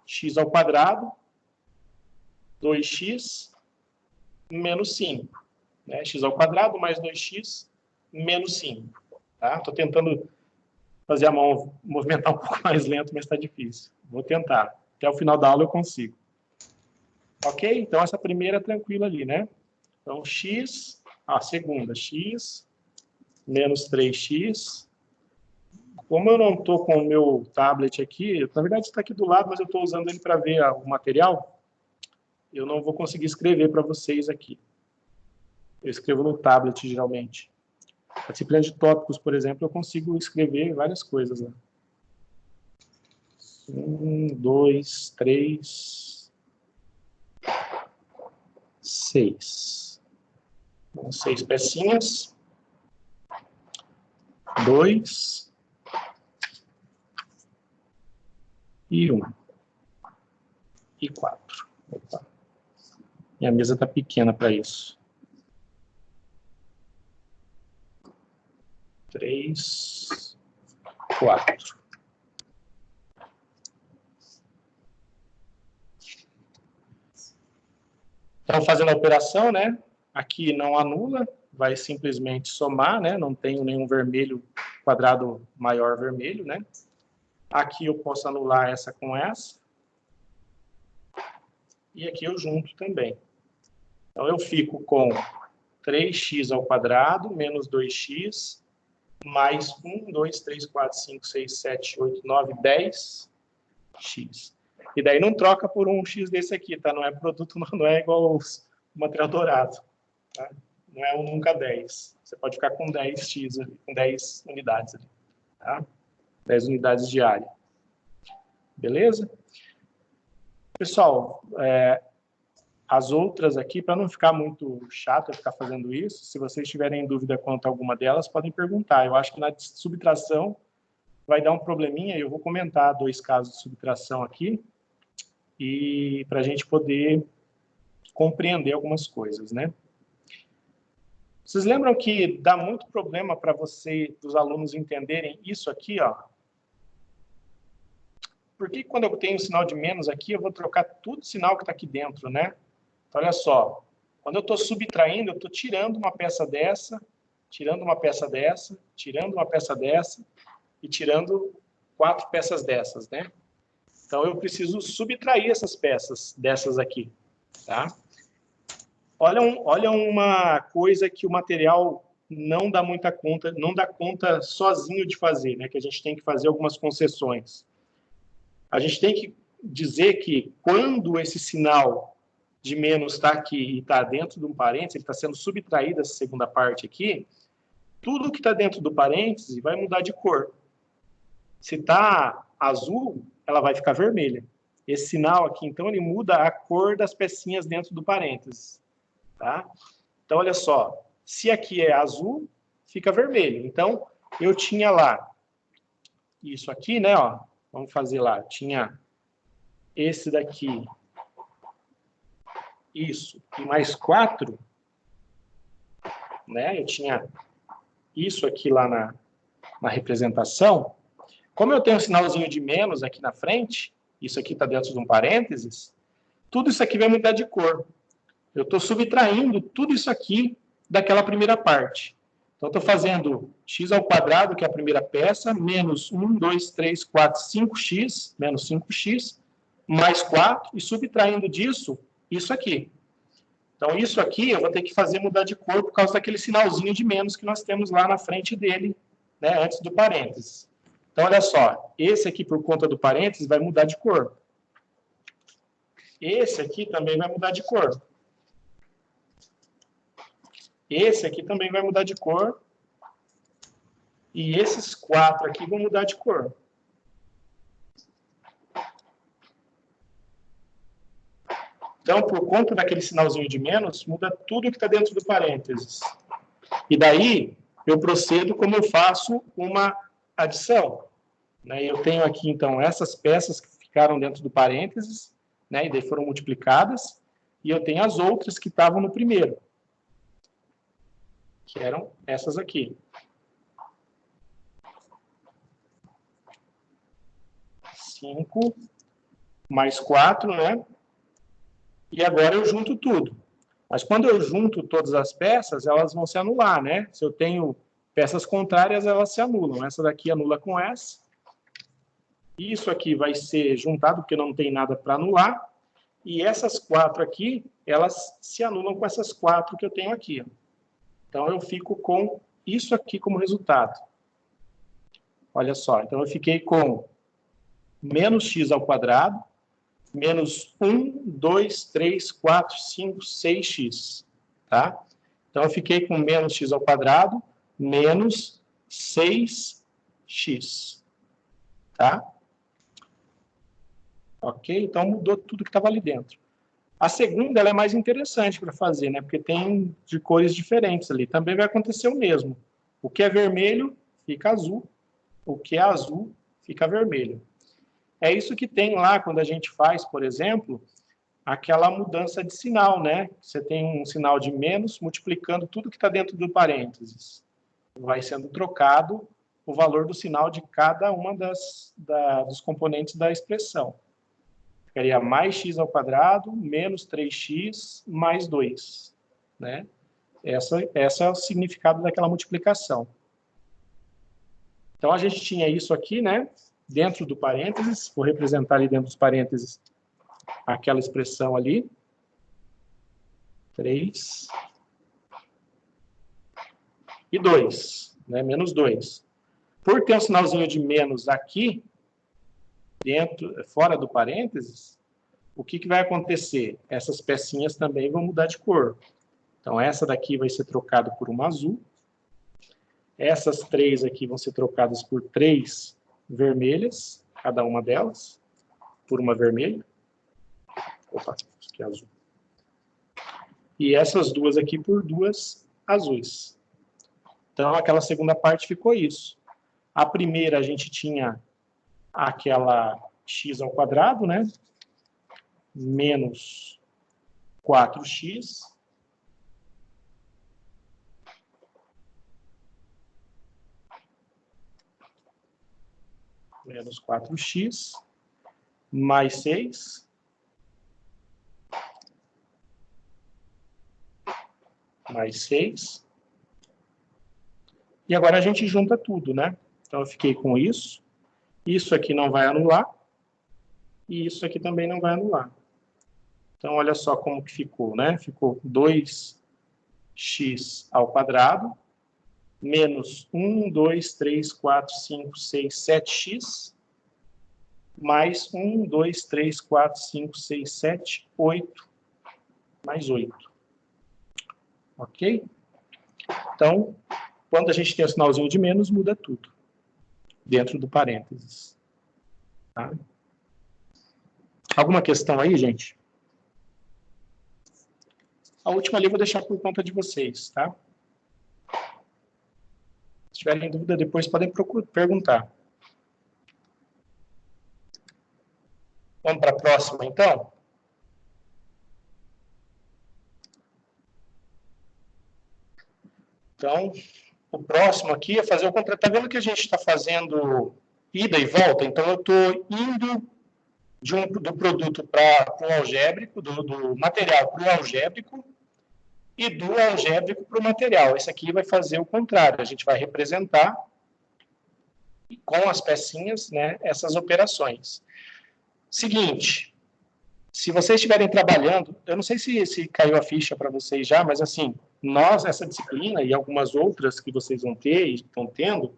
x ao quadrado, 2x menos 5. Né? X ao quadrado mais 2x menos 5. Tá? Estou tentando fazer a mão movimentar um pouco mais lento, mas está difícil. Vou tentar. Até o final da aula eu consigo. Ok? Então, essa primeira é tranquila ali, né? Então, x, a segunda, x menos 3x. Como eu não estou com o meu tablet aqui, na verdade está aqui do lado, mas eu estou usando ele para ver o material, eu não vou conseguir escrever para vocês aqui. Eu escrevo no tablet, geralmente. A disciplina de tópicos, por exemplo, eu consigo escrever várias coisas lá. 1, 2, 3, 6. Então, 6 pecinhas. 2 e 1 e 4. Opa. Minha mesa está pequena para isso. 3, 4. Então, fazendo a operação, né? Aqui não anula, vai simplesmente somar, né? Não tenho nenhum vermelho, quadrado maior vermelho, né? Aqui eu posso anular essa com essa. E aqui eu junto também. Então, eu fico com 3x ao quadrado menos 2x mais 1, 2, 3, 4, 5, 6, 7, 8, 9, 10 x. E daí não troca por um x desse aqui, tá? Não é produto, não é igual o material dourado, tá? Não é um nunca 10. Você pode ficar com 10x, ali, com 10 unidades ali, tá? 10 unidades de área. Beleza? Pessoal, as outras aqui, para não ficar muito chato eu ficar fazendo isso, se vocês tiverem dúvida quanto a alguma delas, podem perguntar. Eu acho que na subtração vai dar um probleminha, e eu vou comentar 2 casos de subtração aqui, e para a gente poder compreender algumas coisas, né? Vocês lembram que dá muito problema para os alunos entenderem isso aqui, ó? Porque quando eu tenho um sinal de menos aqui, eu vou trocar tudo o sinal que está aqui dentro, né? Então, olha só. Quando eu estou subtraindo, eu estou tirando uma peça dessa, tirando uma peça dessa, tirando uma peça dessa e tirando 4 peças dessas, né? Então, eu preciso subtrair essas peças dessas aqui, tá? Olha uma coisa que o material não dá muita conta, não dá conta sozinho de fazer, né? Que a gente tem que fazer algumas concessões. A gente tem que dizer que quando esse sinal de menos está aqui e está dentro de um parênteses, ele está sendo subtraído essa segunda parte aqui, tudo que está dentro do parêntese vai mudar de cor. Se está azul, ela vai ficar vermelha. Esse sinal aqui, então, ele muda a cor das pecinhas dentro do parênteses. Tá? Então, olha só. Se aqui é azul, fica vermelho. Então, eu tinha lá isso aqui, né? Ó, vamos fazer lá. Tinha esse daqui, isso, e mais 4, né? Eu tinha isso aqui lá na representação. Como eu tenho um sinalzinho de menos aqui na frente, isso aqui está dentro de um parênteses, tudo isso aqui vai mudar de cor. Eu estou subtraindo tudo isso aqui daquela primeira parte. Então, Então, estou fazendo x ao quadrado, que é a primeira peça, menos 1, 2, 3, 4, 5x, menos 5x, mais 4, e subtraindo disso, isso aqui. Então, isso aqui eu vou ter que fazer mudar de cor por causa daquele sinalzinho de menos que nós temos lá na frente dele, né, antes do parênteses. Então, olha só, esse aqui, por conta do parênteses, vai mudar de cor. Esse aqui também vai mudar de cor. Esse aqui também vai mudar de cor. E esses 4 aqui vão mudar de cor. Então, por conta daquele sinalzinho de menos, muda tudo que está dentro do parênteses. E daí, eu procedo como eu faço uma adição. Né? Eu tenho aqui, então, essas peças que ficaram dentro do parênteses, né? E daí foram multiplicadas, e eu tenho as outras que estavam no primeiro, que eram essas aqui. 5 mais 4, né? E agora eu junto tudo. Mas quando eu junto todas as peças, elas vão se anular, né? Se eu tenho peças contrárias, elas se anulam. Essa daqui anula com essa. Isso aqui vai ser juntado, porque não tem nada para anular. E essas 4 aqui, elas se anulam com essas 4 que eu tenho aqui. Então, eu fico com isso aqui como resultado. Olha só, então eu fiquei com menos x ao quadrado, menos 1, 2, 3, 4, 5, 6x. Tá? Então, eu fiquei com menos x ao quadrado, menos 6x. Tá? Ok? Então, mudou tudo que estava ali dentro. A segunda, ela é mais interessante para fazer, né? Porque tem de cores diferentes ali. Também vai acontecer o mesmo. O que é vermelho, fica azul. O que é azul, fica vermelho. É isso que tem lá quando a gente faz, por exemplo, aquela mudança de sinal, né? Você tem um sinal de menos multiplicando tudo que está dentro do parênteses. Vai sendo trocado o valor do sinal de cada uma dos componentes da expressão. Ficaria mais x ao quadrado, menos 3x, mais 2. Né? Esse é o significado daquela multiplicação. Então, a gente tinha isso aqui, né? Dentro do parênteses. Vou representar ali dentro dos parênteses aquela expressão ali. 3. E 2. Né? Menos 2. Por ter um sinalzinho de menos aqui, fora do parênteses, o que vai acontecer? Essas pecinhas também vão mudar de cor. Então, essa daqui vai ser trocada por uma azul. Essas 3 aqui vão ser trocadas por 3 vermelhas, cada uma delas, por uma vermelha. Opa, isso aqui é azul. E essas 2 aqui por 2 azuis. Então, aquela segunda parte ficou isso. A primeira, a gente tinha aquela x ao quadrado, né? Menos 4x. Menos 4x. Mais 6. Mais 6. E agora a gente junta tudo, né? Então, eu fiquei com isso. Isso aqui não vai anular. E isso aqui também não vai anular. Então, olha só como que ficou, né? Ficou 2x ao quadrado, menos 1, 2, 3, 4, 5, 6, 7x, mais 1, 2, 3, 4, 5, 6, 7, 8, mais 8. Ok? Então, quando a gente tem o sinalzinho de menos, muda tudo. Dentro do parênteses. Tá? Alguma questão aí, gente? A última ali eu vou deixar por conta de vocês, tá? Se tiverem dúvida, depois podem perguntar. Vamos para a próxima, então? Então, o próximo aqui é fazer o contrário. Está vendo que a gente está fazendo ida e volta? Então, eu estou indo do produto para o algébrico, do material para o algébrico, e do algébrico para o material. Esse aqui vai fazer o contrário, a gente vai representar com as pecinhas, né, essas operações. Seguinte, se vocês estiverem trabalhando, eu não sei se caiu a ficha para vocês já, mas assim, essa disciplina e algumas outras que vocês vão ter e estão tendo,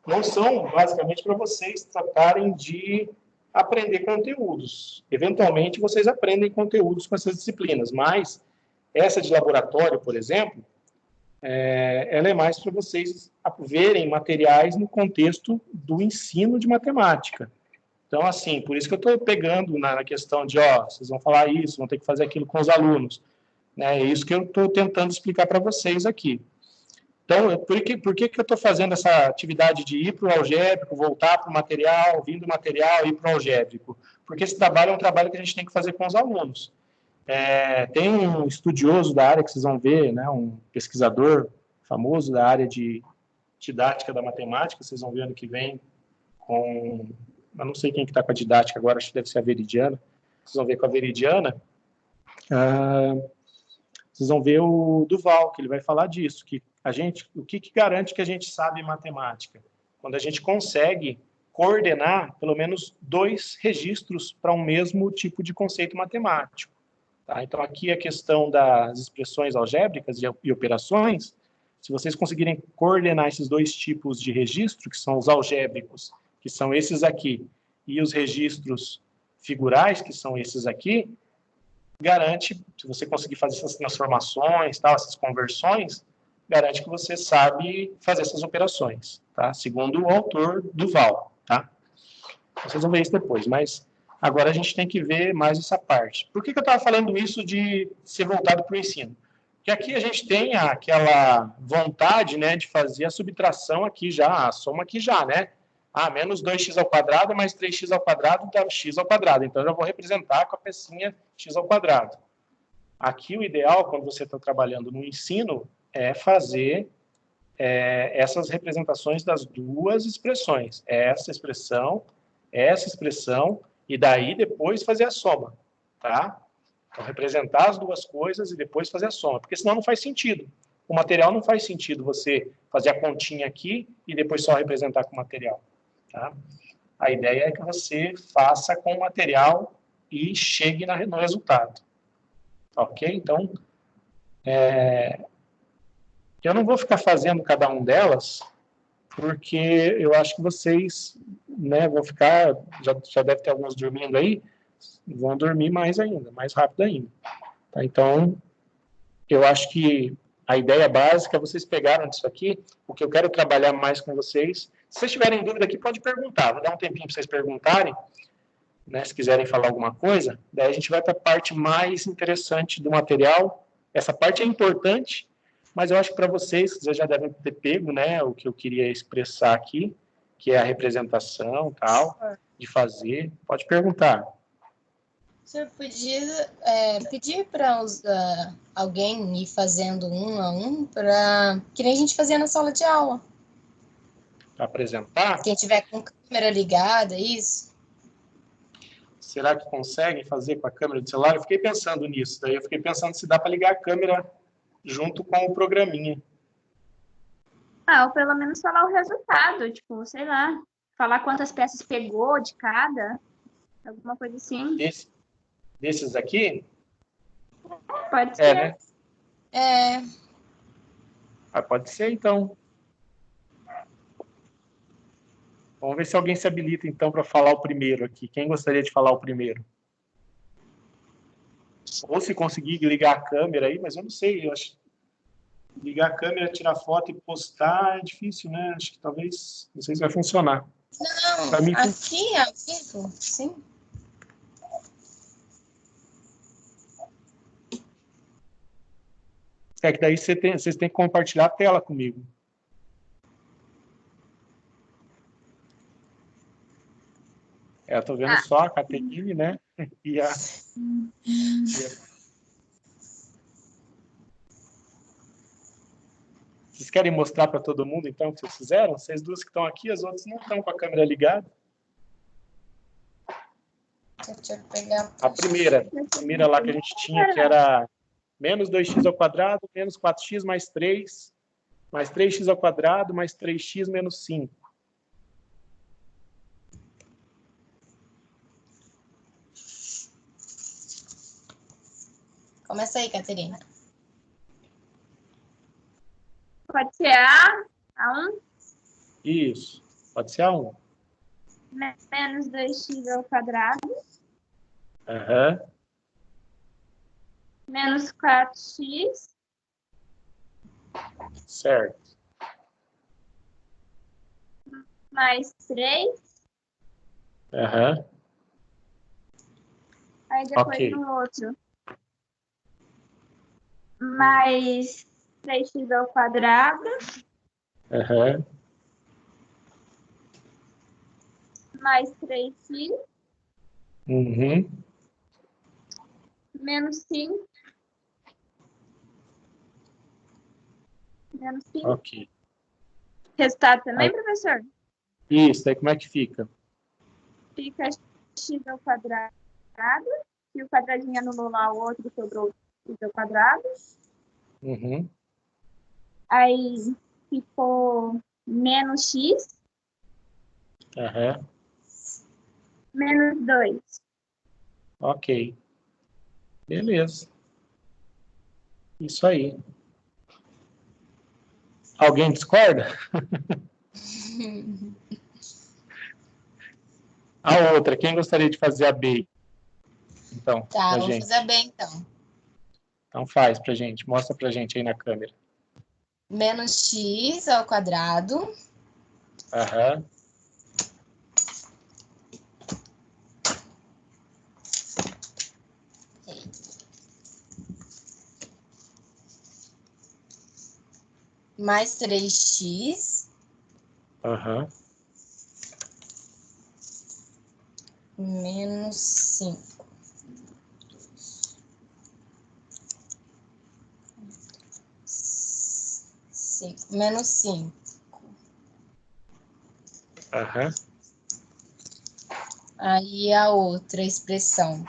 não são basicamente para vocês tratarem de aprender conteúdos. Eventualmente, vocês aprendem conteúdos com essas disciplinas, mas essa de laboratório, por exemplo, ela é mais para vocês verem materiais no contexto do ensino de matemática. Então, assim, por isso que eu estou pegando na questão de, vocês vão falar isso, vão ter que fazer aquilo com os alunos. Né? É isso que eu estou tentando explicar para vocês aqui. Então, por que eu estou fazendo essa atividade de ir para o algébrico, voltar para o material, vir do material e ir para o algébrico? Porque esse trabalho é um trabalho que a gente tem que fazer com os alunos. Tem um estudioso da área que vocês vão ver, né, um pesquisador famoso da área de didática da matemática, vocês vão ver ano que vem com... Eu não sei quem que está com a didática agora, acho que deve ser a Veridiana. Vocês vão ver com a Veridiana. Vocês vão ver o Duval, que ele vai falar disso, que o que garante que a gente sabe matemática? Quando a gente consegue coordenar pelo menos 2 registros para um mesmo tipo de conceito matemático. Tá? Então, aqui a questão das expressões algébricas e operações, se vocês conseguirem coordenar esses 2 tipos de registro, que são os algébricos, que são esses aqui, e os registros figurais, que são esses aqui, garante, se você conseguir fazer essas transformações, tal, essas conversões, garante que você sabe fazer essas operações, tá? Segundo o autor Duval, tá? Vocês vão ver isso depois, mas agora a gente tem que ver mais essa parte. Por que eu estava falando isso de ser voltado para o ensino? Porque aqui a gente tem aquela vontade, né, de fazer a subtração aqui já, a soma aqui já, né? Menos 2x ao quadrado mais 3x ao quadrado dá x ao quadrado. Então, eu já vou representar com a pecinha x ao quadrado. Aqui, o ideal, quando você está trabalhando no ensino, é fazer essas representações das 2 expressões. Essa expressão, e daí depois fazer a soma, tá? Então, representar as 2 coisas e depois fazer a soma, porque senão não faz sentido. O material não faz sentido você fazer a continha aqui e depois só representar com o material. Tá? A ideia é que você faça com o material e chegue no resultado. Ok? Então, eu não vou ficar fazendo cada um delas, porque eu acho que vocês, né, vão ficar, já deve ter alguns dormindo aí, vão dormir mais ainda, mais rápido ainda. Tá? Então, eu acho que a ideia básica, vocês pegaram disso aqui, o que eu quero trabalhar mais com vocês. Se vocês tiverem dúvida aqui, pode perguntar. Vou dar um tempinho para vocês perguntarem, né, se quiserem falar alguma coisa. Daí a gente vai para a parte mais interessante do material. Essa parte é importante, mas eu acho que para vocês já devem ter pego, né, o que eu queria expressar aqui, que é a representação, tal, de fazer. Pode perguntar. O senhor podia pedir para alguém ir fazendo um a um, que nem a gente fazia na sala de aula. Para apresentar? Quem tiver com câmera ligada, isso. Será que conseguem fazer com a câmera do celular? Eu fiquei pensando nisso. Daí eu fiquei pensando se dá para ligar a câmera junto com o programinha. Ou pelo menos falar o resultado, tipo, sei lá, falar quantas peças pegou de cada, alguma coisa assim. Desses aqui? Pode ser. Né? Pode ser, então. Vamos ver se alguém se habilita, então, para falar o primeiro aqui. Quem gostaria de falar o primeiro? Ou se conseguir ligar a câmera aí, mas eu não sei. Eu acho ligar a câmera, tirar foto e postar é difícil, né? Acho que talvez, não sei se vai funcionar. Não, pra mim, aqui ao vivo, sim. Que daí vocês têm que compartilhar a tela comigo. Eu tô vendo só a Caterine, né? E a... Vocês querem mostrar para todo mundo, então, o que vocês fizeram? Vocês duas que estão aqui, as outras não estão com a câmera ligada. Deixa eu pegar. A primeira lá que a gente tinha, que era Menos 2x ao quadrado, menos 4x mais 3, mais 3x ao quadrado, mais 3x menos 5. Começa aí, Caterina. Pode ser A1? Isso. Pode ser a 1. Menos 2x ao quadrado. Aham. Menos 4x. Certo. Mais 3. Aham. Aí depois Ok. no outro. Mais 3x ao quadrado. Aham. Mais 3x. Uhum. Menos 5. Menos 5. Ok. Resultado também, Aí- professor? Isso, aí como é que fica? Fica x ao quadrado. Se o quadradinho anulou lá, o outro sobrou x ao quadrado. Uhum. Aí ficou menos x. Aham. Menos 2. Ok. Beleza. Isso aí. Alguém discorda? A outra, quem gostaria de fazer a B? Então, Tá, pra vou gente. fazer bem, então. Então faz pra gente, mostra pra gente aí na câmera. Menos x ao quadrado. Aham. Mais 3x. Aham. Menos 5. Menos 5. Aham. Aí a outra expressão.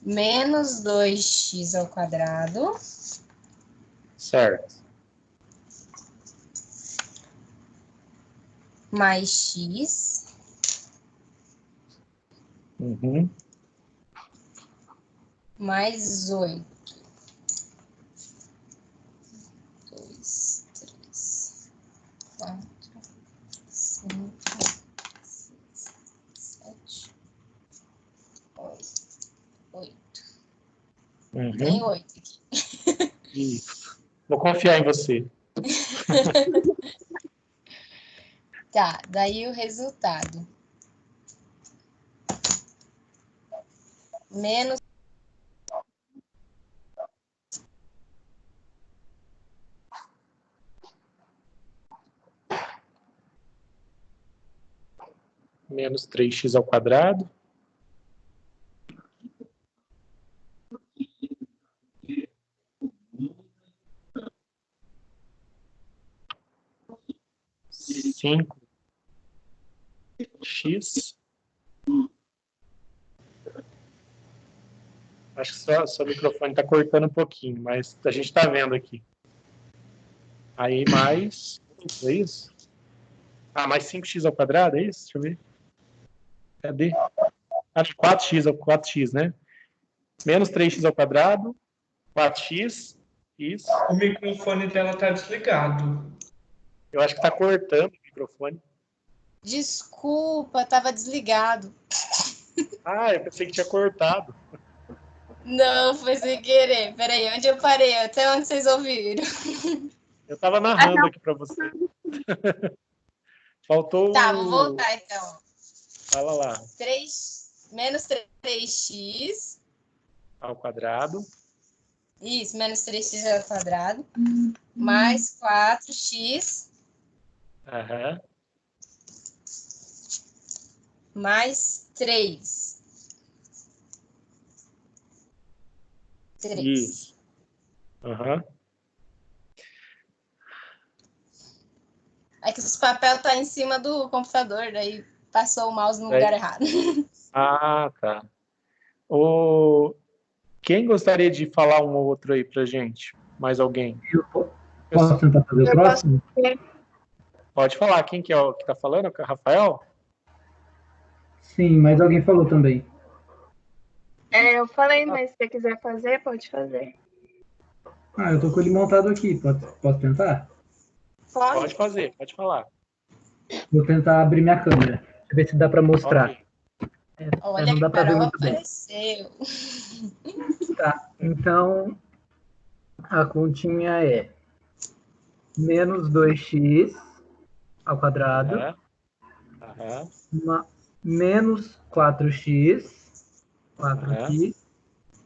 Menos 2x ao quadrado. Certo. Mais x. Uhum. Mais 8. 2, 3, 4, 5, 6, 7, 8. Tem Uhum. 8 aqui. Isso. Vou confiar em você. Tá, daí o resultado. Menos Menos 3x ao quadrado. Cinco x. Acho que seu microfone está cortando um pouquinho, mas a gente está vendo aqui. Aí mais... É isso? Ah, mais 5x ao quadrado, é isso? Deixa eu ver. Cadê? Acho que 4x, né? Menos 3x ao quadrado, 4x, isso. O microfone dela tá desligado. Eu acho que está cortando o microfone. Desculpa, tava desligado. Ah, eu pensei que tinha cortado. Não, foi sem querer. Peraí, onde eu parei? Até onde vocês ouviram? Eu estava narrando aqui para você. Faltou Tá, vou voltar então. Fala lá. Menos 3x. Ao quadrado. Isso, menos 3x ao quadrado. Mais 4x. Aham. Mais 3. Isso. Aham. É que os papel tá em cima do computador, daí passou o mouse no lugar errado. Ah, tá. Quem gostaria de falar um ou outro aí pra gente? Mais alguém? Posso tentar fazer o próximo? Pode falar. Quem que é o que tá falando? É o Rafael? Sim, mas alguém falou também. Eu falei, mas se você quiser fazer, pode fazer. Ah, eu tô com ele montado aqui. Posso tentar? Pode fazer, pode falar. Vou tentar abrir minha câmera. Deixa eu ver se dá para mostrar. Ok. Olha, não dá para ver Carol muito bem. apareceu. Tá, então a continha é menos 2x ao quadrado, menos 4x aqui,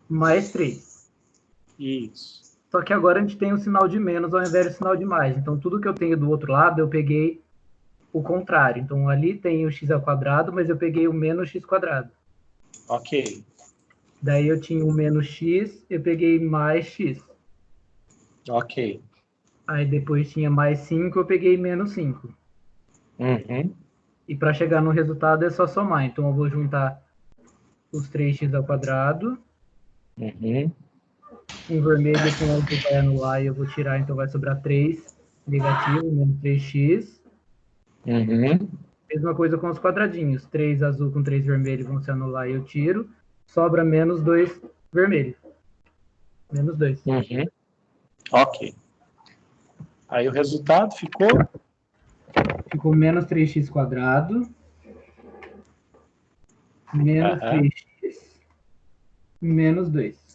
mais 3. Isso. Só que agora a gente tem um sinal de menos ao invés do sinal de mais. Então, tudo que eu tenho do outro lado, eu peguei o contrário. Então, ali tem o x ao quadrado, mas eu peguei o menos x quadrado. Ok. Daí eu tinha o menos x, eu peguei mais x. Ok. Aí depois tinha mais 5, eu peguei menos 5. Uhum. E para chegar no resultado é só somar. Então, eu vou juntar os 3x ao quadrado. Uhum. Em vermelho com o que vai anular e eu vou tirar, então vai sobrar 3 negativo, menos 3x. Uhum. Mesma coisa com os quadradinhos. 3 azul com 3 vermelho vão se anular e eu tiro. Sobra menos 2 vermelho. Menos 2. Uhum. Ok. Aí o resultado ficou? Ficou menos 3x quadrado. Menos 3x. Menos 2.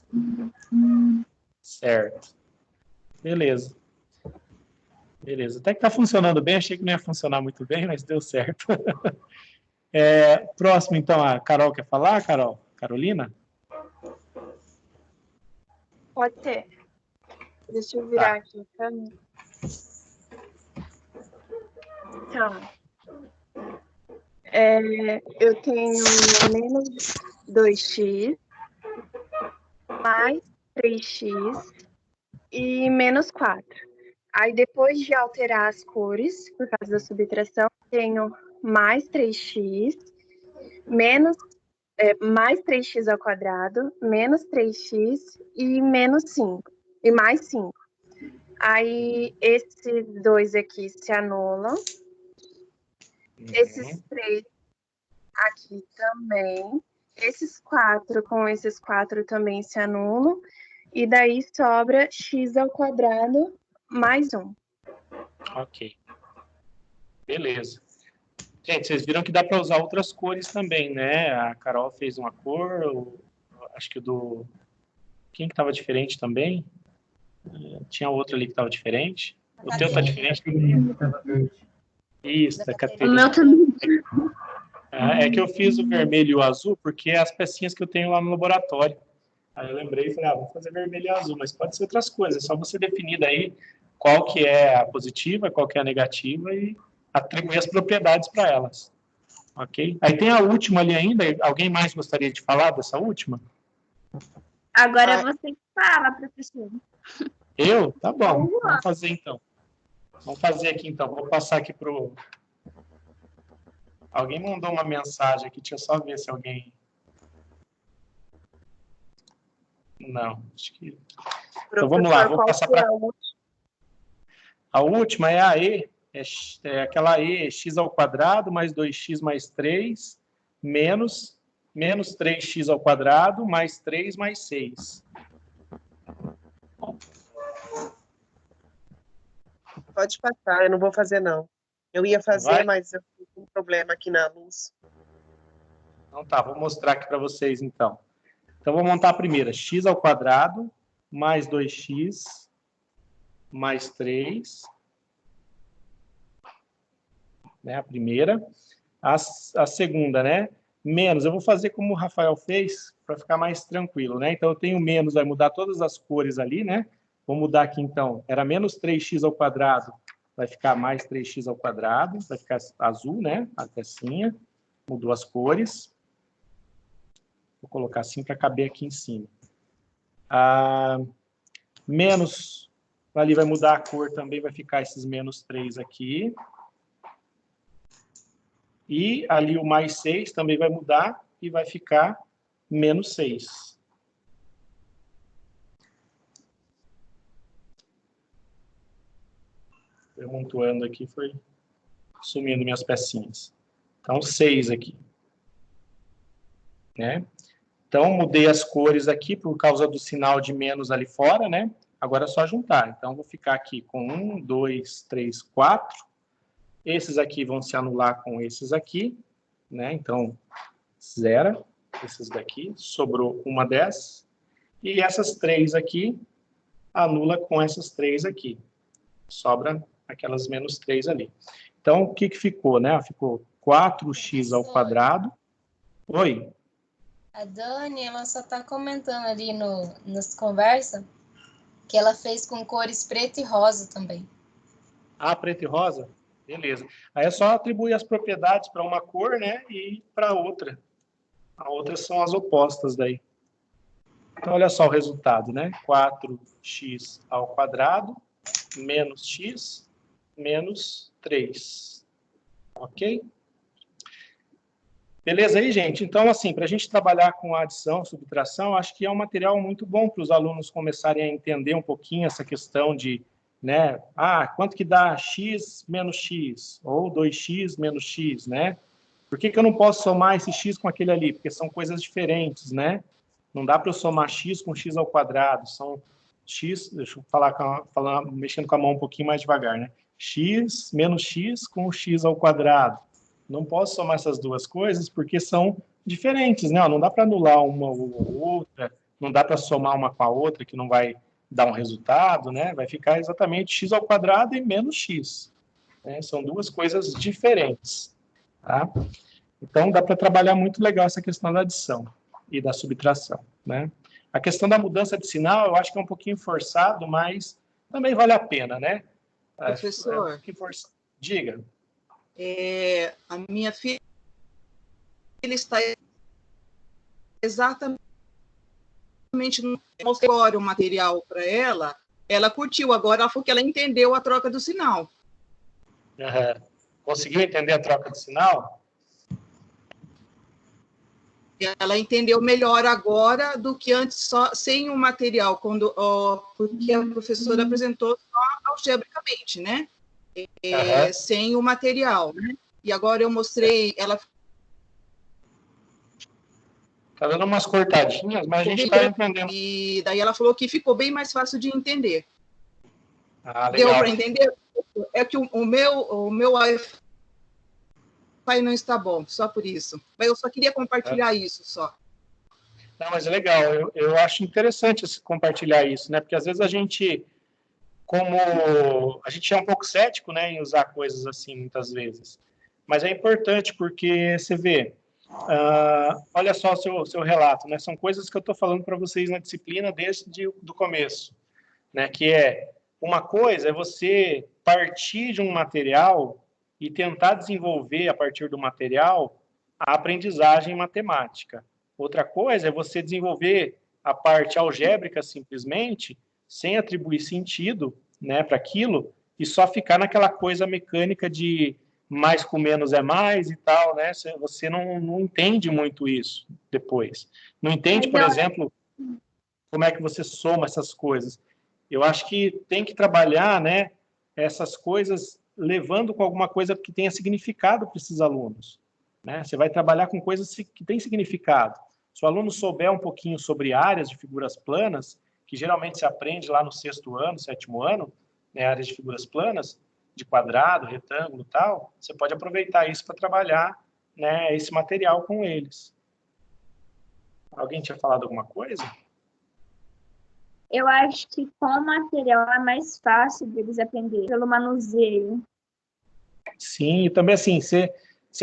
Certo. Beleza. Beleza. Até que tá funcionando bem. Achei que não ia funcionar muito bem, mas deu certo. Próximo, então, a Carol quer falar, Carol? Carolina? Pode ser. Deixa eu virar aqui pra mim. Então, eu tenho menos 2x, mais 3x e menos 4. Aí, depois de alterar as cores, por causa da subtração, tenho mais 3x, mais 3x ao quadrado, menos 3x e menos 5. E mais 5. Aí, esses dois aqui se anulam. Esses 3 aqui também. Esses 4 com esses 4 também se anulam. E daí sobra x ao quadrado mais 1. Ok. Beleza. Gente, vocês viram que dá para usar outras cores também, né? A Carol fez uma cor, acho que o do... Quem que estava diferente também? Tinha outro ali que estava diferente. O teu tá diferente também? Isso, da Caterina. O meu também. É que eu fiz o vermelho e o azul porque é as pecinhas que eu tenho lá no laboratório. Aí eu lembrei e falei, vou fazer vermelho e azul, mas pode ser outras coisas. É só você definir daí qual que é a positiva, qual que é a negativa e atribuir as propriedades para elas. Ok? Aí tem a última ali ainda. Alguém mais gostaria de falar dessa última? Agora você que fala, professor. Eu? Tá bom. Vamos fazer então. Vamos fazer aqui então. Vou passar aqui pro... Alguém mandou uma mensagem aqui. Deixa eu só ver se alguém... Não, acho que... Então vamos lá. Vou passar para... A última é a E. É aquela E, x ao quadrado mais 2x mais 3, menos 3x ao quadrado mais 3 mais 6. Pode passar, eu não vou fazer, não. Eu ia fazer, mas eu fiz um problema aqui na luz. Então tá, vou mostrar aqui para vocês, então. Então, vou montar a primeira. X ao quadrado mais 2x mais 3... Né, a primeira. A segunda, né? Menos, eu vou fazer como o Rafael fez, para ficar mais tranquilo, né? Então, eu tenho menos, vai mudar todas as cores ali, né? Vou mudar aqui, então. Era menos 3x ao quadrado, vai ficar mais 3x ao quadrado, vai ficar azul, né? A pecinha. Mudou as cores. Vou colocar assim para caber aqui em cima. Menos, ali vai mudar a cor também, vai ficar esses menos 3 aqui. E ali o mais 6 também vai mudar e vai ficar menos 6. Eu amontoando aqui, foi sumindo minhas pecinhas. Então, 6 aqui. Né? Então, mudei as cores aqui por causa do sinal de menos ali fora, né? Agora é só juntar. Então, vou ficar aqui com 1, 2, 3, 4. Esses aqui vão se anular com esses aqui, né? Então, 0. Esses daqui. Sobrou uma 10. E essas 3 aqui, anula com essas 3 aqui. Sobra aquelas menos 3 ali. Então, o que ficou, né? Ficou 4x ao quadrado. Oi? A Dani, ela só está comentando ali nas conversas que ela fez com cores preto e rosa também. Ah, preto e rosa? Beleza. Aí é só atribuir as propriedades para uma cor, né? E para outra. A outra são as opostas daí. Então, olha só o resultado, né? 4x ao quadrado menos x menos 3. Ok? Beleza aí, gente? Então, assim, para a gente trabalhar com adição, subtração, acho que é um material muito bom para os alunos começarem a entender um pouquinho essa questão de, né? Ah, quanto que dá x menos x? Ou 2x menos x, né? Por que eu não posso somar esse x com aquele ali? Porque são coisas diferentes, né? Não dá para eu somar x com x ao quadrado. São x, deixa eu falar mexendo com a mão um pouquinho mais devagar, né? X menos x com x ao quadrado. Não posso somar essas duas coisas porque são diferentes, né? Não dá para anular uma ou outra, não dá para somar uma com a outra que não vai dar um resultado, né? Vai ficar exatamente x ao quadrado e menos x. Né? São duas coisas diferentes, tá? Então, dá para trabalhar muito legal essa questão da adição e da subtração, né? A questão da mudança de sinal, eu acho que é um pouquinho forçado, mas também vale a pena, né? Professor, diga. A minha filha está exatamente no mostrei o material para ela, ela curtiu, agora ela falou que ela entendeu a troca do sinal. Uhum. Conseguiu entender a troca do sinal? Ela entendeu melhor agora do que antes, só sem o material, porque a professora apresentou só algebricamente, né? Sem o material, né? E agora eu mostrei, ela... Tá dando umas cortadinhas, mas a gente está entendendo. E daí ela falou que ficou bem mais fácil de entender. Ah, legal. Deu para entender? É que o meu Wi-Fi não está bom, só por isso. Mas eu só queria compartilhar isso, só. Não, mas é legal. Eu acho interessante compartilhar isso, né? Porque às vezes a gente é um pouco cético, né, em usar coisas assim muitas vezes. Mas é importante porque você vê, olha só o seu relato, né? São coisas que eu estou falando para vocês na disciplina desde o começo, né? Que uma coisa é você partir de um material e tentar desenvolver a partir do material a aprendizagem matemática. Outra coisa é você desenvolver a parte algébrica simplesmente, sem atribuir sentido, né, para aquilo, e só ficar naquela coisa mecânica de mais com menos é mais e tal, né? Você não entende muito isso depois. Não entende, por exemplo, como é que você soma essas coisas. Eu acho que tem que trabalhar, né, essas coisas levando com alguma coisa que tenha significado para esses alunos. Né? Você vai trabalhar com coisas que têm significado. Se o aluno souber um pouquinho sobre áreas de figuras planas, que geralmente se aprende lá no 6º ano, 7º ano, né, áreas de figuras planas, de quadrado, retângulo e tal, você pode aproveitar isso para trabalhar, né, esse material com eles. Alguém tinha falado alguma coisa? Eu acho que com o material é mais fácil deles aprenderem, pelo manuseio. Sim, e também assim, você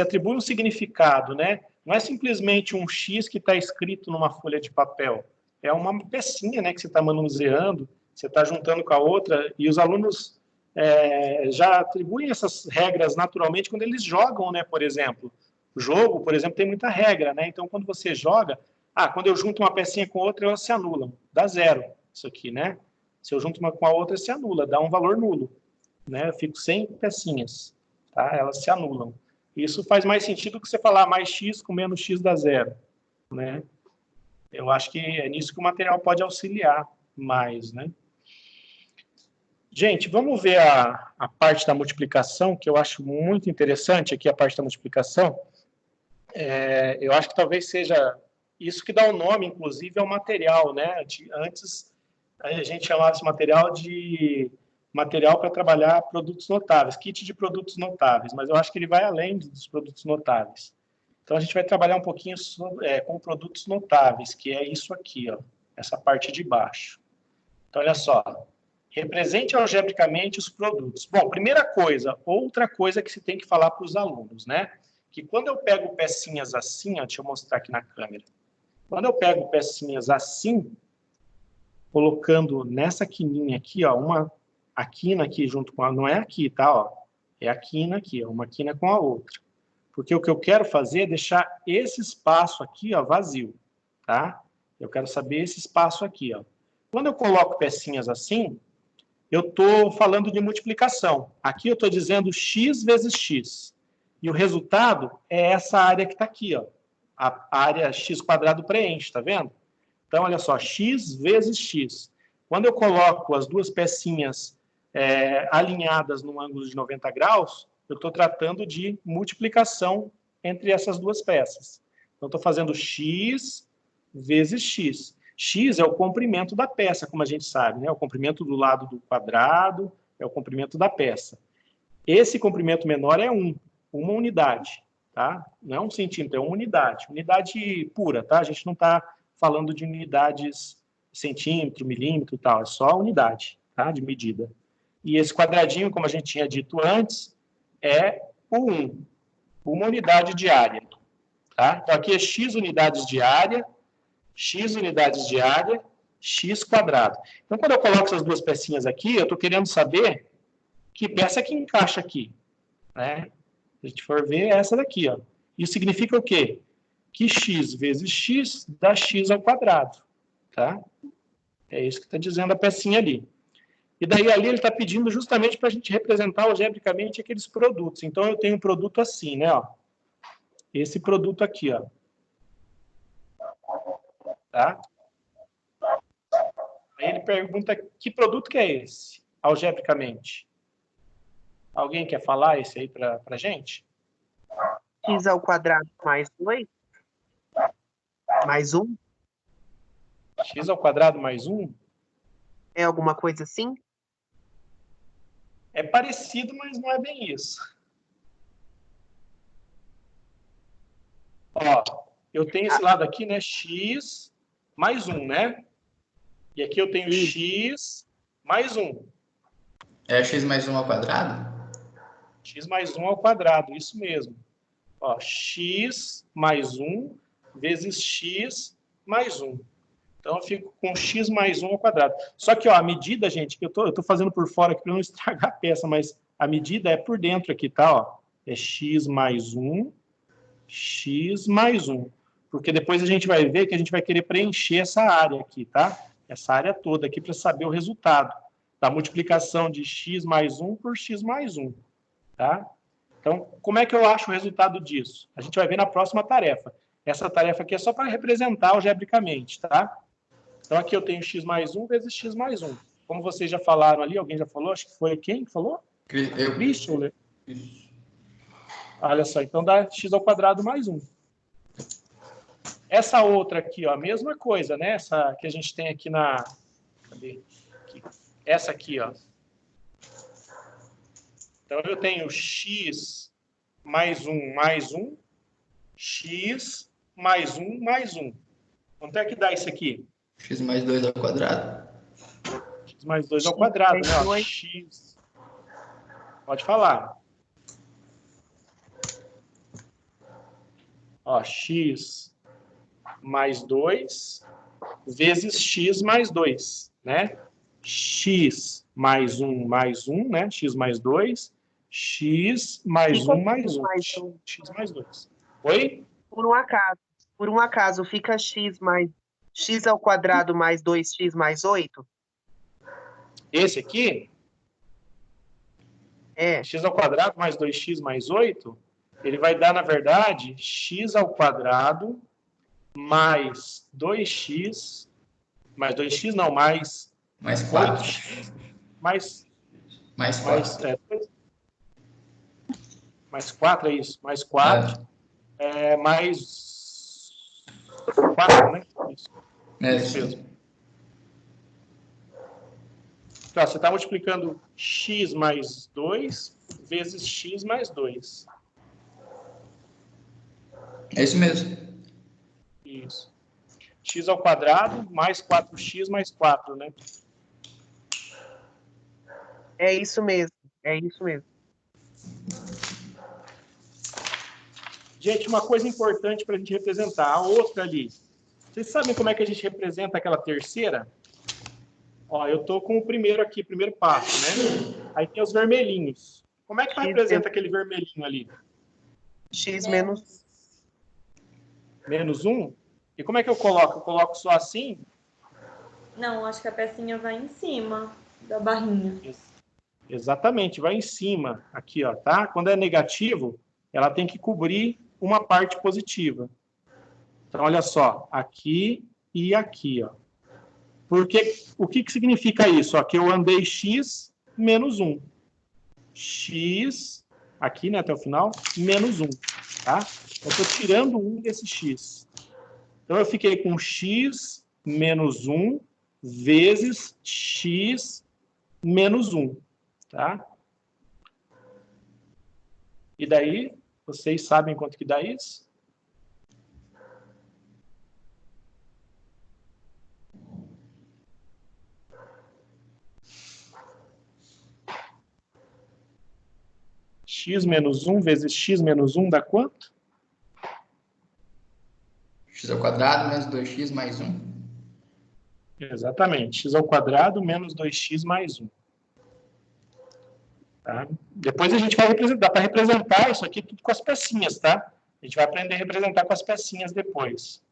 atribui um significado, né? Não é simplesmente um X que está escrito numa folha de papel. É uma pecinha, né, que você está manuseando, você está juntando com a outra, e os alunos já atribuem essas regras naturalmente quando eles jogam, né, por exemplo. O jogo, por exemplo, tem muita regra, né? Então, quando você joga, quando eu junto uma pecinha com outra, elas se anulam. Dá 0, isso aqui, né? Se eu junto uma com a outra, se anula, dá um valor nulo. Né? Eu fico sem pecinhas, tá? Elas se anulam. Isso faz mais sentido que você falar mais x com menos x dá 0, né? Eu acho que é nisso que o material pode auxiliar mais, né? Gente, vamos ver a parte da multiplicação, que eu acho muito interessante aqui, a parte da multiplicação. Eu acho que talvez seja isso que dá o nome, inclusive, ao material, né? Antes, a gente chamava esse material de material para trabalhar produtos notáveis, kit de produtos notáveis, mas eu acho que ele vai além dos produtos notáveis. Então, a gente vai trabalhar um pouquinho com produtos notáveis, que é isso aqui, ó, essa parte de baixo. Então, olha só. Represente algebricamente os produtos. Bom, primeira coisa, outra coisa que se tem que falar para os alunos, né? Que quando eu pego pecinhas assim, ó, deixa eu mostrar aqui na câmera. Quando eu pego pecinhas assim, colocando nessa quininha aqui, ó, a quina aqui junto com a... Não é aqui, tá? Ó, é a quina aqui, ó, uma quina com a outra. Porque o que eu quero fazer é deixar esse espaço aqui, ó, vazio, tá? Eu quero saber esse espaço aqui, ó. Quando eu coloco pecinhas assim, eu estou falando de multiplicação. Aqui eu estou dizendo x vezes x. E o resultado é essa área que está aqui, ó. A área x² preenche, tá vendo? Então, olha só, x vezes x. Quando eu coloco as duas pecinhas alinhadas num ângulo de 90 graus, eu estou tratando de multiplicação entre essas duas peças. Então, estou fazendo x vezes x. X é o comprimento da peça, como a gente sabe, né? O comprimento do lado do quadrado é o comprimento da peça. Esse comprimento menor é uma unidade, tá? Não é 1 centímetro, é uma unidade. Unidade pura, tá? A gente não está falando de unidades centímetro, milímetro e tal, é só unidade, tá? De medida. E esse quadradinho, como a gente tinha dito antes, é o 1, uma unidade de área, tá? Então, aqui é x unidades de área, x unidades de área, x². Então, quando eu coloco essas duas pecinhas aqui, eu estou querendo saber que peça que encaixa aqui, né? Se a gente for ver, é essa daqui, ó. Isso significa o quê? Que x vezes x dá x², tá? É isso que está dizendo a pecinha ali. E daí ali ele está pedindo justamente para a gente representar algebricamente aqueles produtos. Então, eu tenho um produto assim, né? Ó. Esse produto aqui, ó. Tá? Aí ele pergunta que produto que é esse, algebricamente. Alguém quer falar esse aí para a gente? x² mais 2? Mais 1? x² mais 1? É alguma coisa assim? É parecido, mas não é bem isso. Ó, eu tenho esse lado aqui, né? X mais 1, né? E aqui eu tenho x mais 1. É x mais 1 ao quadrado? X mais 1 ao quadrado, isso mesmo. Ó, x mais 1 vezes x mais 1. Então, eu fico com x mais 1 ao quadrado. Só que, ó, a medida, gente, que eu tô fazendo por fora aqui para não estragar a peça, mas a medida é por dentro aqui, tá? Ó, é x mais 1, x mais 1. Porque depois a gente vai ver que a gente vai querer preencher essa área aqui, tá? Essa área toda aqui para saber o resultado da multiplicação de x mais 1 por x mais 1, tá? Então, como é que eu acho o resultado disso? A gente vai ver na próxima tarefa. Essa tarefa aqui é só para representar algebricamente, tá? Então, aqui eu tenho x mais 1 vezes x mais 1. Como vocês já falaram ali, alguém já falou? Acho que foi quem que falou? Eu. Christian, né? Olha só, então dá x² mais 1. Essa outra aqui, ó, a mesma coisa, né? Essa que a gente tem aqui na... Cadê? Aqui. Essa aqui, ó. Então, eu tenho x mais 1 mais 1, x mais 1 mais 1. Quanto é que dá isso aqui? X mais 2 ao quadrado. X mais 2 ao quadrado, né? Ó, x... Pode falar. Ó, x mais 2 vezes x mais 2, né? X mais 1 mais 1, né? X mais 2, x mais 1 mais 1, x mais 2. Oi? Por um acaso, fica x ao quadrado mais 2x mais 8? Esse aqui? É. X ao quadrado mais 2x mais 8, ele vai dar, na verdade, x ao quadrado mais 2x, mais 2x não, mais 4. 8x, mais Mais 4. Mais 4, é isso. Mais 4. Mais 4, né? Isso mesmo. Então, você está multiplicando x mais 2 vezes x mais 2. É isso mesmo. Isso. X ao quadrado mais 4x mais 4, né? É isso mesmo. É isso mesmo. Gente, uma coisa importante para a gente representar. A outra ali. Vocês sabem como é que a gente representa aquela terceira? Ó, eu tô com o primeiro aqui, primeiro passo, né? Aí tem os vermelhinhos. Como é que representa aquele vermelhinho ali? X menos... Menos 1? E como é que eu coloco? Eu coloco só assim? Não, acho que a pecinha vai em cima da barrinha. Exatamente, vai em cima. Aqui, ó, tá? Quando é negativo, ela tem que cobrir uma parte positiva. Então, olha só. Aqui e aqui, ó. Porque, o que significa isso? Ó, que eu andei x menos 1. X, aqui, né, até o final, menos 1, tá? Eu estou tirando 1 desse x. Então, eu fiquei com x menos 1 vezes x menos 1, tá? E daí, vocês sabem quanto que dá isso? X menos 1 vezes x menos 1 dá quanto? X ao quadrado menos 2x mais 1. Exatamente. X ao quadrado menos 2x mais 1. Tá? Depois a gente vai representar, para representar isso aqui tudo com as pecinhas, tá? A gente vai aprender a representar com as pecinhas depois.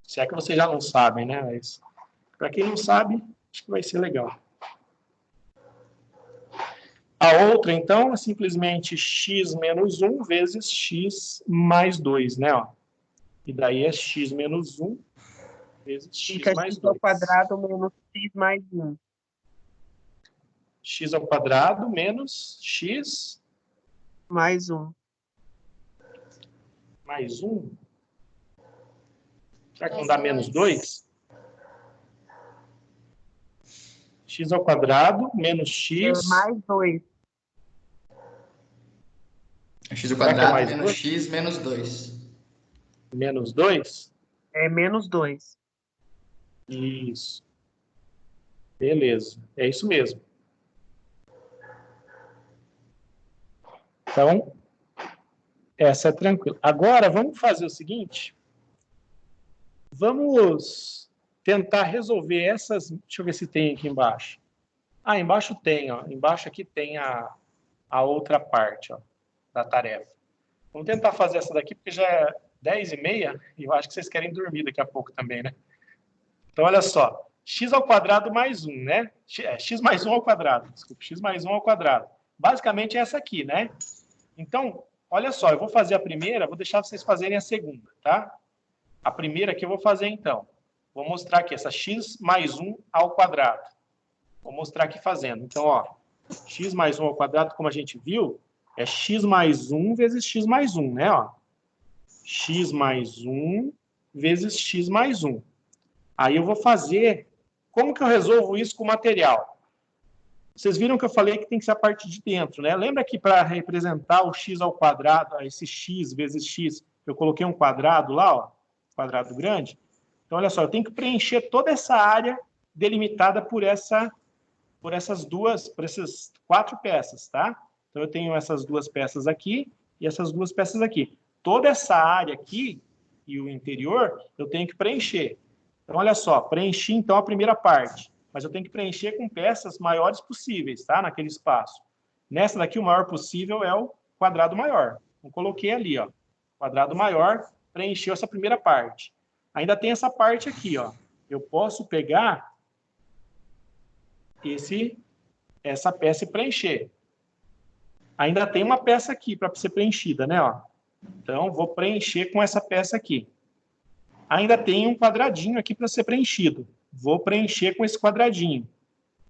Se é que vocês já não sabem, né? Mas, para quem não sabe, acho que vai ser legal. A outra, então, é simplesmente x menos 1 vezes x mais 2, né? Ó. E daí é x menos 1 vezes x Fica mais x 2. ao quadrado menos x mais 1. X ao quadrado menos x... Mais 1. Mais 1? Será que não dá menos 2? X ao quadrado menos x... mais 2. X ao quadrado menos x menos 2. Menos 2? É menos 2. Isso. Beleza. É isso mesmo. Então, essa é tranquila. Agora, vamos fazer o seguinte. Vamos tentar resolver essas... Deixa eu ver se tem aqui embaixo. Ah, embaixo tem, ó. Embaixo aqui tem a outra parte, ó, da tarefa. Vamos tentar fazer essa daqui, porque já é 10h30 e eu acho que vocês querem dormir daqui a pouco também, né? Então, olha só. X ao quadrado mais 1, né? X mais 1 ao quadrado. Desculpa, x mais 1 ao quadrado. Basicamente é essa aqui, né? Então, olha só, eu vou fazer a primeira, vou deixar vocês fazerem a segunda, tá? A primeira que eu vou fazer, então. Vou mostrar aqui, essa x mais 1 ao quadrado. Vou mostrar aqui fazendo. Então, ó, x mais 1 ao quadrado, como a gente viu, é x mais 1 vezes x mais 1, né? Ó. X mais 1 vezes x mais 1. Aí eu vou fazer... Como que eu resolvo isso com o material? Vocês viram que eu falei que tem que ser a parte de dentro, né? Lembra que para representar o x ao quadrado, esse x vezes x, eu coloquei um quadrado lá, ó, quadrado grande? Então, olha só, eu tenho que preencher toda essa área delimitada por essas 4 peças, tá? Então, eu tenho essas 2 peças aqui e essas 2 peças aqui. Toda essa área aqui e o interior, eu tenho que preencher. Então, olha só, preenchi, então, a primeira parte. Mas eu tenho que preencher com peças maiores possíveis, tá? Naquele espaço. Nessa daqui, o maior possível é o quadrado maior. Então, coloquei ali, ó. Quadrado maior, preencheu essa primeira parte. Ainda tem essa parte aqui, ó. Eu posso pegar essa peça e preencher. Ainda tem uma peça aqui para ser preenchida, né? Ó. Então, vou preencher com essa peça aqui. Ainda tem um quadradinho aqui para ser preenchido. Vou preencher com esse quadradinho,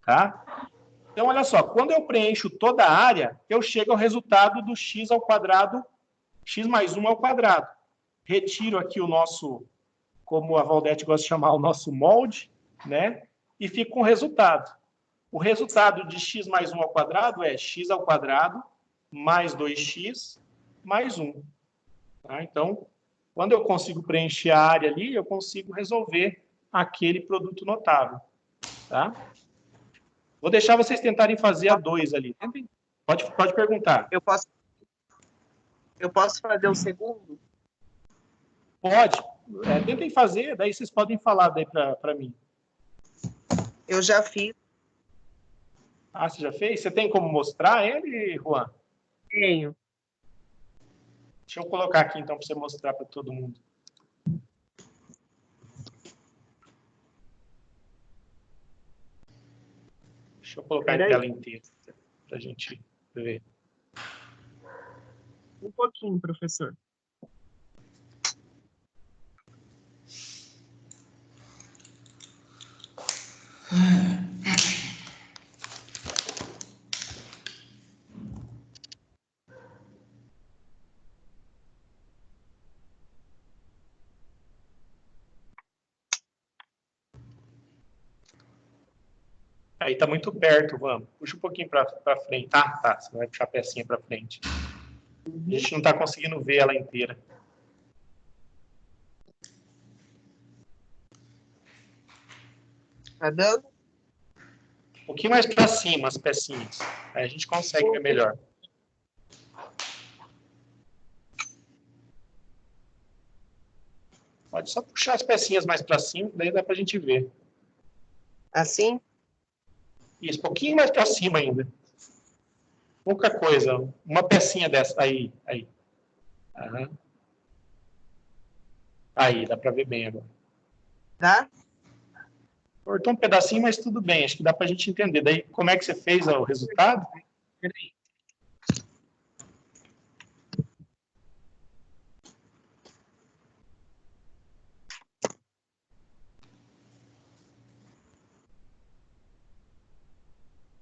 tá? Então, olha só, quando eu preencho toda a área, eu chego ao resultado do x ao quadrado, x mais 1 ao quadrado. Retiro aqui o nosso, como a Valdete gosta de chamar, o nosso molde, né? E fico com o resultado. O resultado de x mais 1 ao quadrado é x ao quadrado mais 2x mais 1. Tá? Então, quando eu consigo preencher a área ali, eu consigo resolver aquele produto notável. Tá? Vou deixar vocês tentarem fazer a 2 ali. Pode perguntar. Eu posso fazer o segundo? Pode. Tentem fazer, daí vocês podem falar daí para mim. Eu já fiz. Ah, você já fez? Você tem como mostrar ele, Juan? Tenho. Deixa eu colocar aqui, então, para você mostrar para todo mundo. Deixa eu colocar em tela inteira, para a gente ver. Um pouquinho, professor. Aí está muito perto, vamos. Puxa um pouquinho para frente. Tá. Você vai puxar a pecinha para frente. A gente não está conseguindo ver ela inteira. Tá dando? Um pouquinho mais para cima as pecinhas. Aí a gente consegue ver melhor. Pode só puxar as pecinhas mais para cima, daí dá para a gente ver. Assim? Isso, um pouquinho mais para cima ainda. Pouca coisa. Uma pecinha dessa. Aí. Aham. Aí, dá para ver bem agora. Tá? Cortou um pedacinho, mas tudo bem. Acho que dá para a gente entender. Daí, como é que você fez o resultado? Peraí.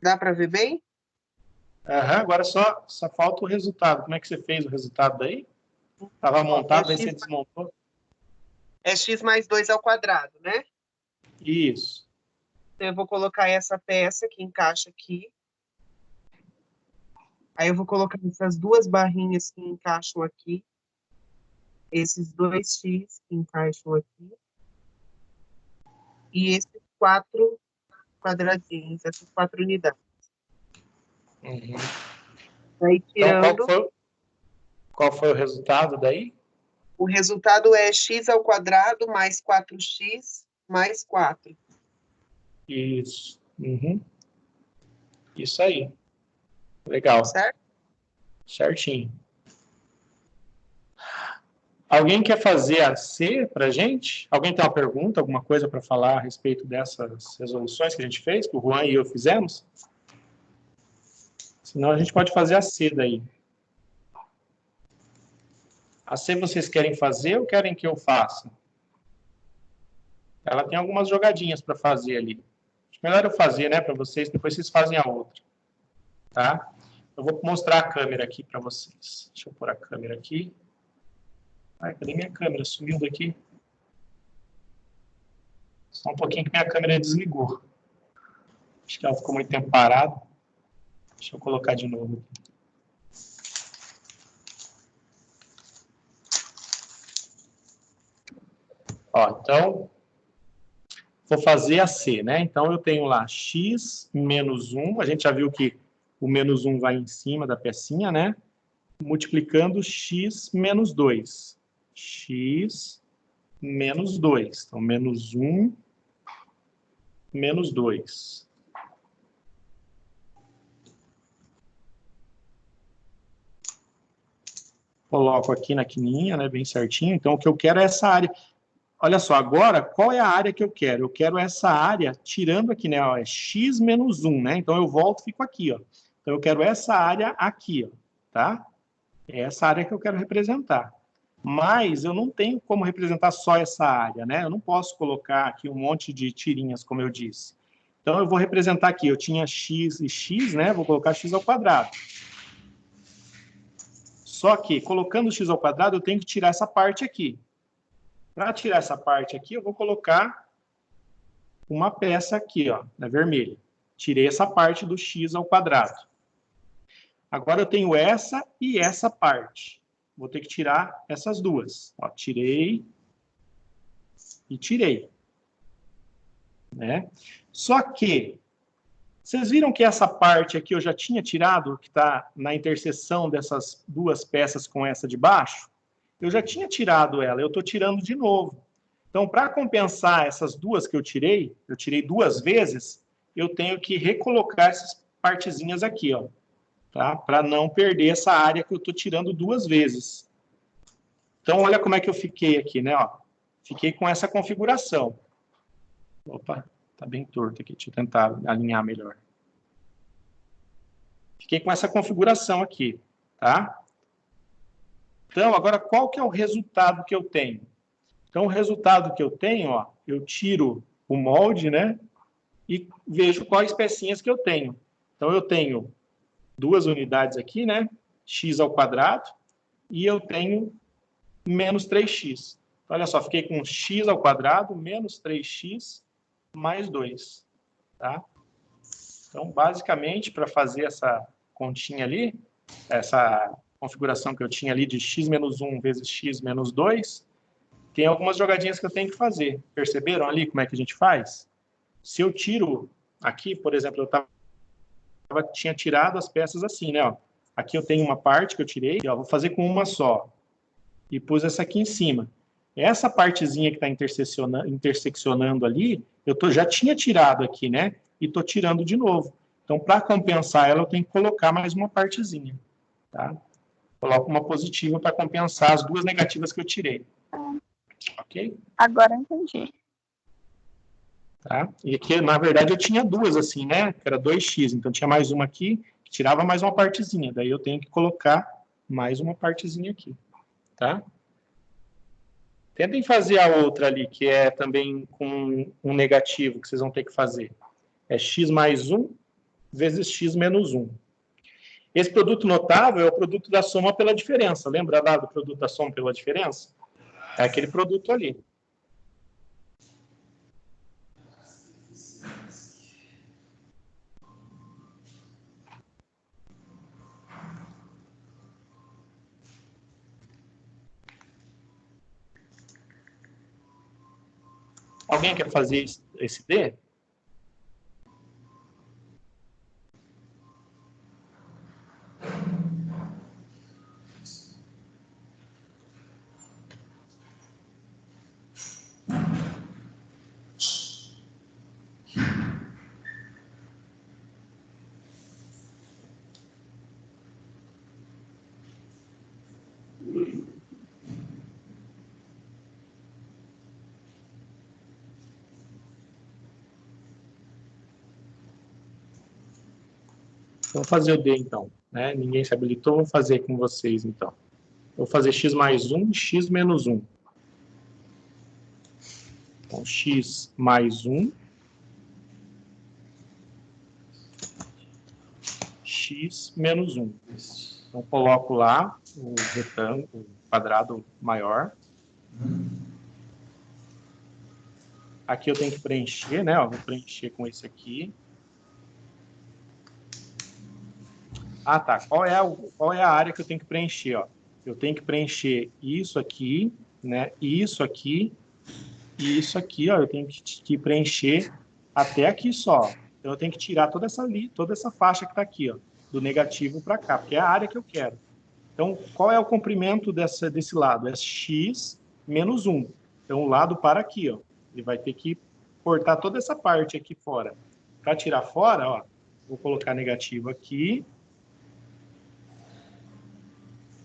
Dá para ver bem? Aham, agora só falta o resultado. Como é que você fez o resultado daí? Estava montado, aí você desmontou? É x mais 2 ao quadrado, né? Isso. Então, eu vou colocar essa peça que encaixa aqui. Aí eu vou colocar essas duas barrinhas que encaixam aqui. Esses 2x que encaixam aqui. E esses 4 quadradinhos, essas 4 unidades. Uhum. Aí, tirando... Então, qual foi o resultado daí? O resultado é x ao quadrado mais 4x mais 4. Isso. Uhum. Isso aí. Legal. Certo? Certinho. Alguém quer fazer a C para a gente? Alguém tem uma pergunta, alguma coisa para falar a respeito dessas resoluções que a gente fez, que o Juan e eu fizemos? Senão a gente pode fazer a C daí. A C vocês querem fazer ou querem que eu faça? Ela tem algumas jogadinhas para fazer ali. Acho melhor eu fazer, né, para vocês, depois vocês fazem a outra. Tá? Eu vou mostrar a câmera aqui para vocês. Deixa eu pôr a câmera aqui. Ai, cadê minha câmera? Sumiu daqui. Só um pouquinho que minha câmera desligou. Acho que ela ficou muito tempo parada. Deixa eu colocar de novo. Ó, então, vou fazer a C, né? Então, eu tenho lá x menos 1. A gente já viu que o menos 1 vai em cima da pecinha, né? Multiplicando x menos 2. X menos 2. Então, menos 1, menos 2. Coloco aqui na quininha, né, bem certinho. Então, o que eu quero é essa área. Olha só, agora, qual é a área que eu quero? Eu quero essa área, tirando aqui, né, ó, é x menos 1, né? Então, eu volto e fico aqui, ó. Então, eu quero essa área aqui, ó, tá? É essa área que eu quero representar. Mas eu não tenho como representar só essa área, né? Eu não posso colocar aqui um monte de tirinhas, como eu disse. Então, eu vou representar aqui, eu tinha x e x, né? Vou colocar x ao quadrado. Só que, colocando x ao quadrado, eu tenho que tirar essa parte aqui. Para tirar essa parte aqui, eu vou colocar uma peça aqui, ó, na vermelha. Tirei essa parte do x ao quadrado. Agora eu tenho essa e essa parte. Vou ter que tirar essas duas. Ó, tirei e tirei. Né? Só que, vocês viram que essa parte aqui eu já tinha tirado, que está na interseção dessas duas peças com essa de baixo? Eu já tinha tirado ela, eu estou tirando de novo. Então, para compensar essas duas que eu tirei duas vezes, eu tenho que recolocar essas partezinhas aqui, ó, tá? Para não perder essa área que eu estou tirando duas vezes. Então, olha como é que eu fiquei aqui, né? Ó, fiquei com essa configuração. Opa, tá bem torto aqui, deixa eu tentar alinhar melhor. Fiquei com essa configuração aqui, tá? Então, agora, qual que é o resultado que eu tenho? Então, o resultado que eu tenho, ó, eu tiro o molde, né? E vejo quais pecinhas que eu tenho. Então, eu tenho duas unidades aqui, né? X ao quadrado. E eu tenho menos 3x. Então, olha só, fiquei com x ao quadrado menos 3x mais 2. Tá? Então, basicamente, para fazer essa continha ali, essa configuração que eu tinha ali de x menos 1 vezes x menos 2, tem algumas jogadinhas que eu tenho que fazer. Perceberam ali como é que a gente faz? Se eu tiro aqui, por exemplo, tinha tirado as peças assim, né? Ó. Aqui eu tenho uma parte que eu tirei, ó, vou fazer com uma só. E pus essa aqui em cima. Essa partezinha que está interseccionando ali, eu já tinha tirado aqui, né? E estou tirando de novo. Então, para compensar ela, eu tenho que colocar mais uma partezinha. Tá? Coloco uma positiva para compensar as duas negativas que eu tirei. Ok? Agora eu entendi. Tá? E aqui, na verdade, eu tinha duas assim, né? Que era 2x. Então, tinha mais uma aqui, que tirava mais uma partezinha. Daí, eu tenho que colocar mais uma partezinha aqui. Tá? Tentem fazer a outra ali, que é também com um negativo, que vocês vão ter que fazer. É x mais 1 vezes x menos 1. Esse produto notável é o produto da soma pela diferença. Lembra lá do produto da soma pela diferença? É aquele produto ali. Alguém quer fazer esse D? Vou fazer o D, então. Né? Ninguém se habilitou, vou fazer com vocês, então. Vou fazer x mais 1 e x menos 1. Então, x mais 1, x menos 1. Então, coloco lá o retângulo, o quadrado maior. Aqui eu tenho que preencher, né? Ó, vou preencher com esse aqui. Ah, tá. Qual é a área que eu tenho que preencher? Ó? Eu tenho que preencher isso aqui, né? Isso aqui e isso aqui. Ó. Eu tenho que preencher até aqui só. Então, eu tenho que tirar toda essa faixa que está aqui, ó, do negativo para cá, porque é a área que eu quero. Então, qual é o comprimento desse lado? É x menos 1. Então, o lado para aqui, ó. Ele vai ter que cortar toda essa parte aqui fora. Para tirar fora, ó, vou colocar negativo aqui.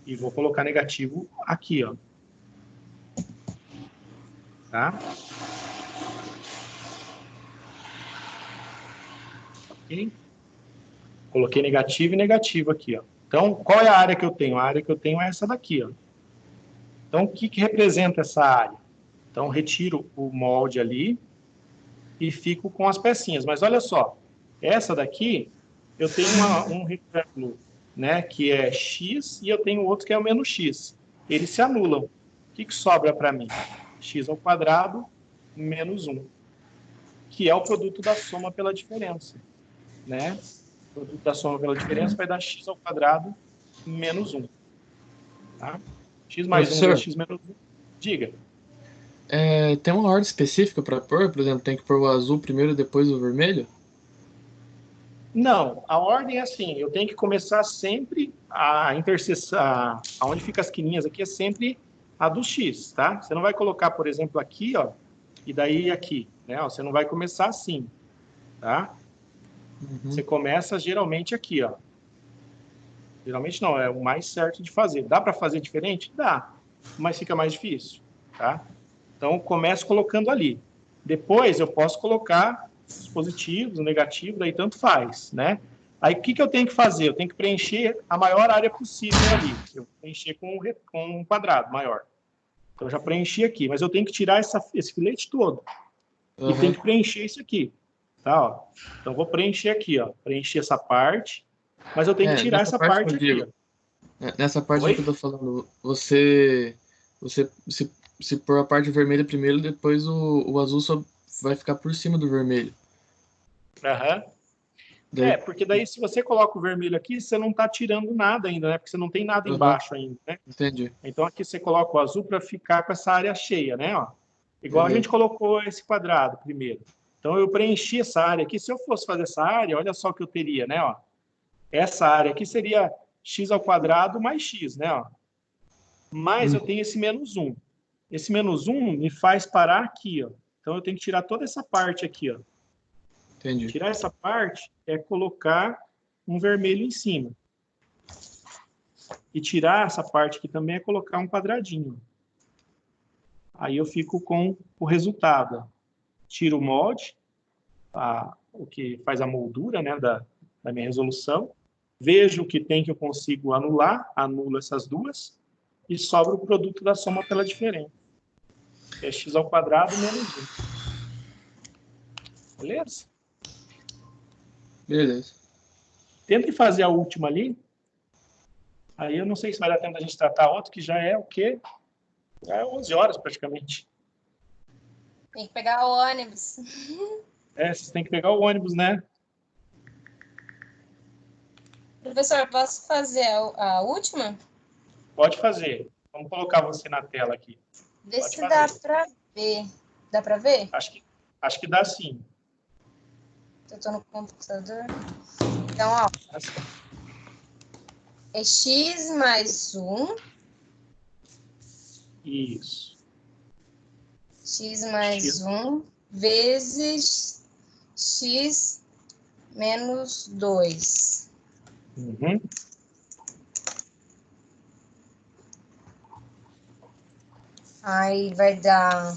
E vou colocar negativo aqui, ó. Tá? Ok? Coloquei negativo e negativo aqui, ó. Então, qual é a área que eu tenho? A área que eu tenho é essa daqui, ó. Então, o que representa essa área? Então, retiro o molde ali. e fico com as pecinhas. Mas olha só, essa daqui, eu tenho um retângulo, né, que é x, e eu tenho outro que é o menos x. Eles se anulam. O que sobra para mim? X ao quadrado menos 1, que é o produto da soma pela diferença, né? O produto da soma pela diferença vai dar x ao quadrado menos 1. Tá? X mais 1 vezes x menos 1. Diga. Tem uma ordem específica para pôr? Por exemplo, tem que pôr o azul primeiro e depois o vermelho? Não, a ordem é assim, eu tenho que começar sempre a interseção, onde fica as quininhas aqui é sempre a do x, tá? Você não vai colocar, por exemplo, aqui, ó, e daí aqui, né? Você não vai começar assim, tá? Você começa geralmente aqui, ó. Geralmente não, é o mais certo de fazer. Dá para fazer diferente? Dá, mas fica mais difícil, tá? Então, começo colocando ali. Depois, eu posso colocar os positivos, o negativo, daí tanto faz, né? Aí, o que eu tenho que fazer? Eu tenho que preencher a maior área possível ali. Eu vou preencher com um quadrado maior. Então, eu já preenchi aqui, mas eu tenho que tirar esse filete todo. E tenho que preencher isso aqui, tá? Ó. Então, vou preencher aqui, ó. Preencher essa parte, mas eu tenho que tirar essa parte aqui, ó. Nessa parte que eu tô falando, você se pôr a parte vermelha primeiro, depois o azul só vai ficar por cima do vermelho. Porque daí se você coloca o vermelho aqui, você não está tirando nada ainda, né? Porque você não tem nada embaixo ainda, né? Entendi. Então aqui você coloca o azul para ficar com essa área cheia, né? Ó. Igual a gente colocou esse quadrado primeiro. Então eu preenchi essa área aqui. Se eu fosse fazer essa área, olha só o que eu teria, né? Ó. Essa área aqui seria x ao quadrado mais x, né? Ó. Mas eu tenho esse menos 1. Esse menos 1 me faz parar aqui, ó. Então eu tenho que tirar toda essa parte aqui, ó. Entendi. Tirar essa parte é colocar um vermelho em cima. E tirar essa parte aqui também é colocar um quadradinho. Aí eu fico com o resultado. Ó. Tiro o molde, o que faz a moldura, né, da minha resolução. Vejo o que tem que eu consigo anular, anulo essas duas. E sobra o produto da soma pela diferença. É x ao quadrado menos 1. Beleza? Beleza. Tente fazer a última ali. Aí eu não sei se vai dar tempo da gente tratar outro, que já é o quê? Já é 11 horas praticamente. Tem que pegar o ônibus. Vocês têm que pegar o ônibus, né? Professor, posso fazer a última? Pode fazer. Vamos colocar você na tela aqui. Vê se dá para ver. Dá para ver? Acho que dá sim. Eu tô no computador. Então, ó. É x mais 1. Isso. X mais 1 vezes x menos 2. Aí vai dar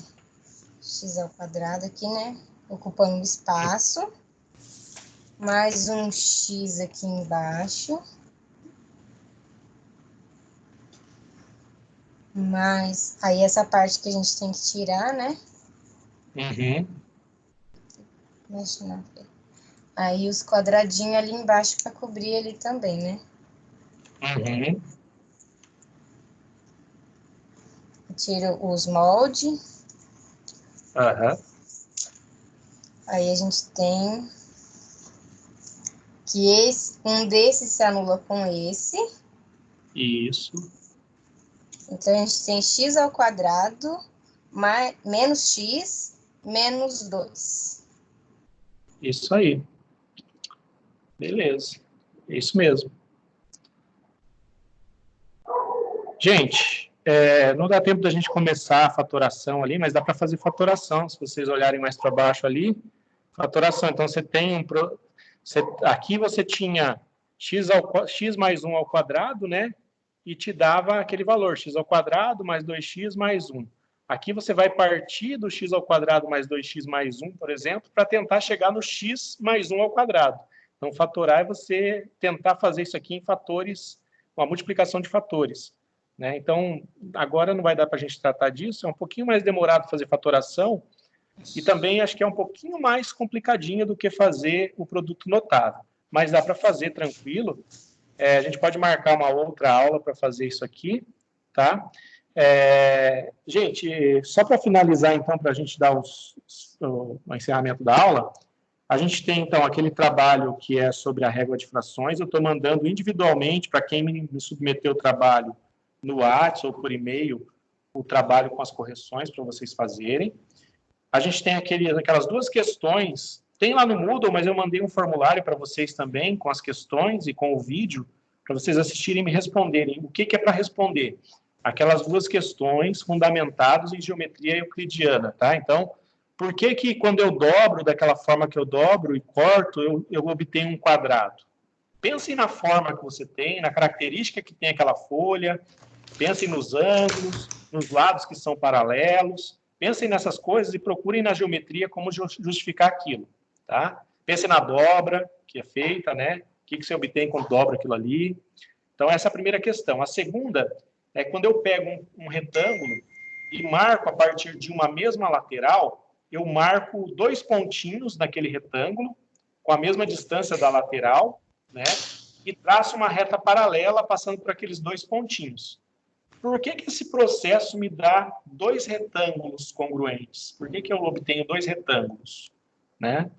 x ao quadrado aqui, né? Ocupando espaço. Mais um x aqui embaixo. Mas aí essa parte que a gente tem que tirar, né? Mexe na frente. Aí os quadradinhos ali embaixo para cobrir ele também, né? Tiro os moldes. Aí a gente tem que um desses se anula com esse. Isso. Então a gente tem x ao quadrado menos x menos 2. Isso aí. Beleza. É isso mesmo. Gente, não dá tempo da gente começar a fatoração ali, mas dá para fazer fatoração. Se vocês olharem mais para baixo ali, fatoração. Então, você tem aqui você tinha x mais 1 ao quadrado, né? E te dava aquele valor, x ao quadrado mais 2x mais 1. Aqui você vai partir do x ao quadrado mais 2x mais 1, por exemplo, para tentar chegar no x mais 1 ao quadrado. Então, fatorar é você tentar fazer isso aqui em fatores, uma multiplicação de fatores. Né? Então, agora não vai dar para a gente tratar disso, é um pouquinho mais demorado fazer fatoração, E também acho que é um pouquinho mais complicadinho do que fazer o produto notável. Mas dá para fazer tranquilo. A gente pode marcar uma outra aula para fazer isso aqui, tá? Gente, só para finalizar, então, para a gente dar o encerramento da aula, a gente tem, então, aquele trabalho que é sobre a régua de frações. Eu estou mandando individualmente para quem me submeteu o trabalho no WhatsApp ou por e-mail, o trabalho com as correções para vocês fazerem. A gente tem aquelas duas questões, tem lá no Moodle, mas eu mandei um formulário para vocês também, com as questões e com o vídeo, para vocês assistirem e me responderem. O que é para responder? Aquelas duas questões fundamentadas em geometria euclidiana, tá? Então, por que quando eu dobro daquela forma que eu dobro e corto, eu obtenho um quadrado? Pensem na forma que você tem, na característica que tem aquela folha, pensem nos ângulos, nos lados que são paralelos, pensem nessas coisas e procurem na geometria como justificar aquilo, tá? Pensem na dobra que é feita, né? O que você obtém quando dobra aquilo ali. Então, essa é a primeira questão. A segunda é quando eu pego um retângulo e marco a partir de uma mesma lateral, eu marco 2 pontinhos naquele retângulo, com a mesma distância da lateral, né? E traço uma reta paralela passando por aqueles 2 pontinhos. Por que esse processo me dá 2 retângulos congruentes? Por que eu obtenho 2 retângulos? Né?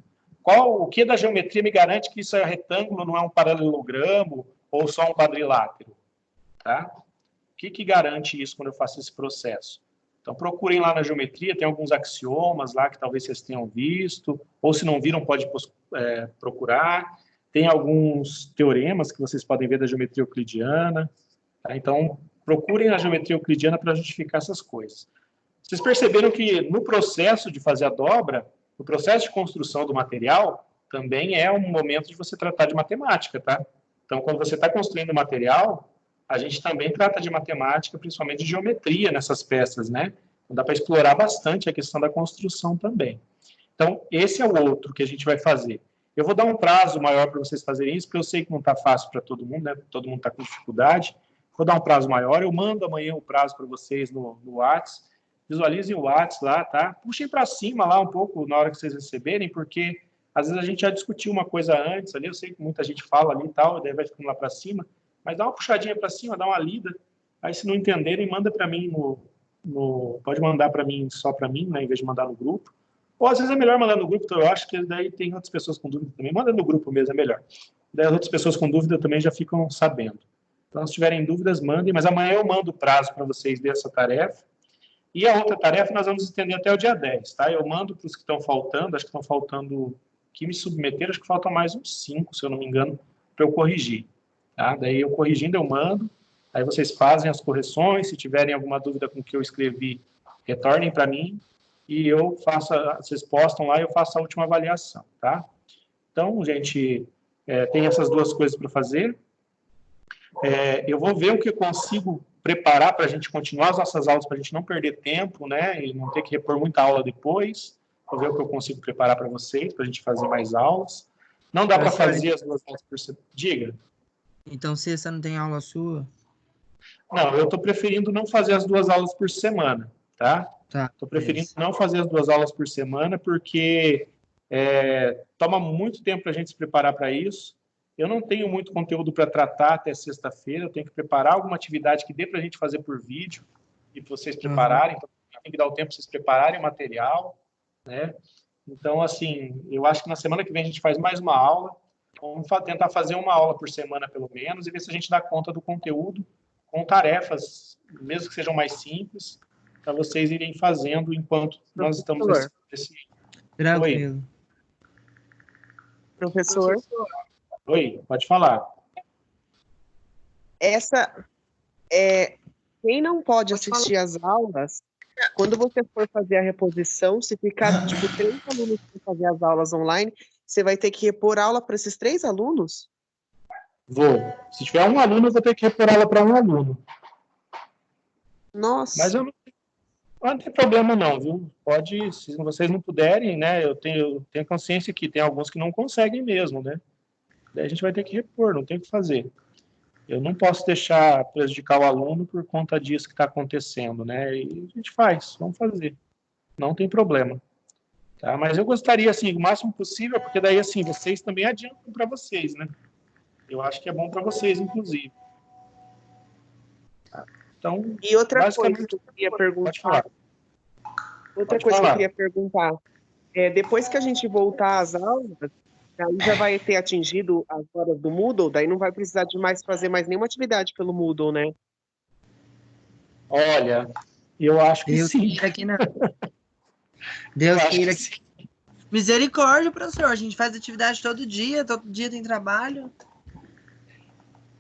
O que da geometria me garante que isso é retângulo, não é um paralelogramo ou só um quadrilátero? Tá? O que garante isso quando eu faço esse processo? Então, procurem lá na geometria, tem alguns axiomas lá que talvez vocês tenham visto, ou se não viram, pode procurar. Tem alguns teoremas que vocês podem ver da geometria euclidiana. Tá? Então, procurem a geometria euclidiana para justificar essas coisas. Vocês perceberam que no processo de fazer a dobra, no processo de construção do material, também é um momento de você tratar de matemática, tá? Então, quando você está construindo o material, a gente também trata de matemática, principalmente de geometria nessas peças, né? Então, dá para explorar bastante a questão da construção também. Então, esse é o outro que a gente vai fazer. Eu vou dar um prazo maior para vocês fazerem isso, porque eu sei que não está fácil para todo mundo, né? Todo mundo está com dificuldade. Vou dar um prazo maior, eu mando amanhã o prazo para vocês no WhatsApp. Visualizem o WhatsApp lá, tá? Puxem para cima lá um pouco na hora que vocês receberem, porque às vezes a gente já discutiu uma coisa antes ali, eu sei que muita gente fala ali e tal, daí vai ficando lá para cima, mas dá uma puxadinha para cima, dá uma lida, aí se não entenderem, manda para mim pode mandar para mim, só para mim, né, em vez de mandar no grupo. Ou às vezes é melhor mandar no grupo, então eu acho que daí tem outras pessoas com dúvida também. Manda no grupo mesmo, é melhor. Daí as outras pessoas com dúvida também já ficam sabendo. Então, se tiverem dúvidas, mandem, mas amanhã eu mando o prazo para vocês dessa tarefa. E a outra tarefa nós vamos estender até o dia 10, tá? Eu mando para os que estão faltando, acho que estão faltando, que me submeteram, acho que faltam mais uns 5, se eu não me engano, para eu corrigir. Tá? Daí eu corrigindo, eu mando, aí vocês fazem as correções, se tiverem alguma dúvida com o que eu escrevi, retornem para mim, e eu faço, vocês postam lá e eu faço a última avaliação, tá? Então, gente, tem essas duas coisas para fazer. Eu vou ver o que eu consigo preparar para a gente continuar as nossas aulas, para a gente não perder tempo, né, e não ter que repor muita aula depois. Vou ver o que eu consigo preparar para vocês, para a gente fazer mais aulas. Não dá para fazer as 2 aulas por semana. Diga. Então, sexta não tem aula sua? Não, eu estou preferindo não fazer as 2 aulas por semana, tá? Estou preferindo não fazer as 2 aulas por semana, porque toma muito tempo para a gente se preparar para isso. Eu não tenho muito conteúdo para tratar até sexta-feira, eu tenho que preparar alguma atividade que dê para a gente fazer por vídeo e para vocês prepararem, então tem que dar o tempo para vocês prepararem o material, né? Então, assim, eu acho que na semana que vem a gente faz mais uma aula, vamos tentar fazer uma aula por semana pelo menos e ver se a gente dá conta do conteúdo com tarefas, mesmo que sejam mais simples, para vocês irem fazendo enquanto nós estamos nesse... Tranquilo. Professor? Oi, pode falar. Quem não pode assistir às aulas, quando você for fazer a reposição, se ficar, tipo, 3 alunos para fazer as aulas online, você vai ter que repor aula para esses 3 alunos? Vou. Se tiver um aluno, eu vou ter que repor aula para um aluno. Nossa. Mas eu não tem problema não, viu? Pode, se vocês não puderem, né, eu tenho consciência que tem alguns que não conseguem mesmo, né? Daí a gente vai ter que repor, não tem o que fazer. Eu não posso deixar prejudicar o aluno por conta disso que está acontecendo, né? E a gente faz, vamos fazer. Não tem problema. Tá? Mas eu gostaria, assim, o máximo possível, porque daí, assim, vocês também adiantam para vocês, né? Eu acho que é bom para vocês, inclusive. Tá? Então, E outra coisa basicamente, que eu queria perguntar. pode falar. Outra Pode coisa que eu falar. queria perguntar. Depois que a gente voltar às aulas, daí já vai ter atingido as horas do Moodle, daí não vai precisar de mais fazer mais nenhuma atividade pelo Moodle, né? Olha, eu acho que Deus sim. queira que não. Deus Eu acho queira que que... sim. Misericórdia, professor. A gente faz atividade todo dia tem trabalho.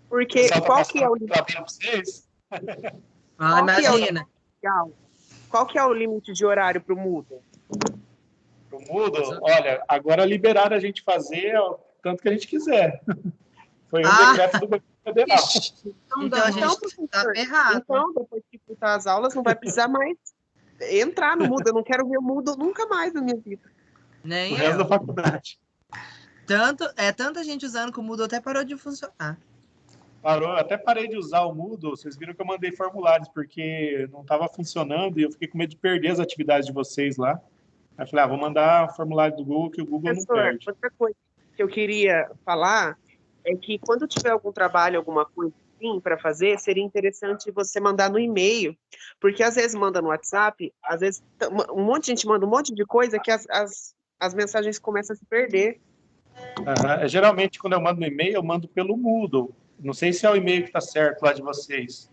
Porque qual que é o para vocês? Ah, imagina. Qual que é o limite de horário para o Moodle? Para o Moodle? Olha, agora liberaram a gente fazer o tanto que a gente quiser. Foi um decreto do governo federal. Então a gente tá ferrado. Então, depois que voltar às aulas, não vai precisar mais entrar no Moodle. Eu não quero ver o Moodle nunca mais na minha vida. Nem o resto da faculdade. Tanta gente usando que o Moodle até parou de funcionar. Parou, eu até parei de usar o Moodle. Vocês viram que eu mandei formulários porque não estava funcionando e eu fiquei com medo de perder as atividades de vocês lá. Aí eu falei, vou mandar o formulário do Google, que o Google não perde. Outra coisa que eu queria falar é que quando tiver algum trabalho, alguma coisa assim para fazer, seria interessante você mandar no e-mail, porque às vezes manda no WhatsApp, às vezes um monte de gente manda um monte de coisa que as mensagens começam a se perder. Geralmente, quando eu mando no e-mail, eu mando pelo Moodle. Não sei se é o e-mail que está certo lá de vocês.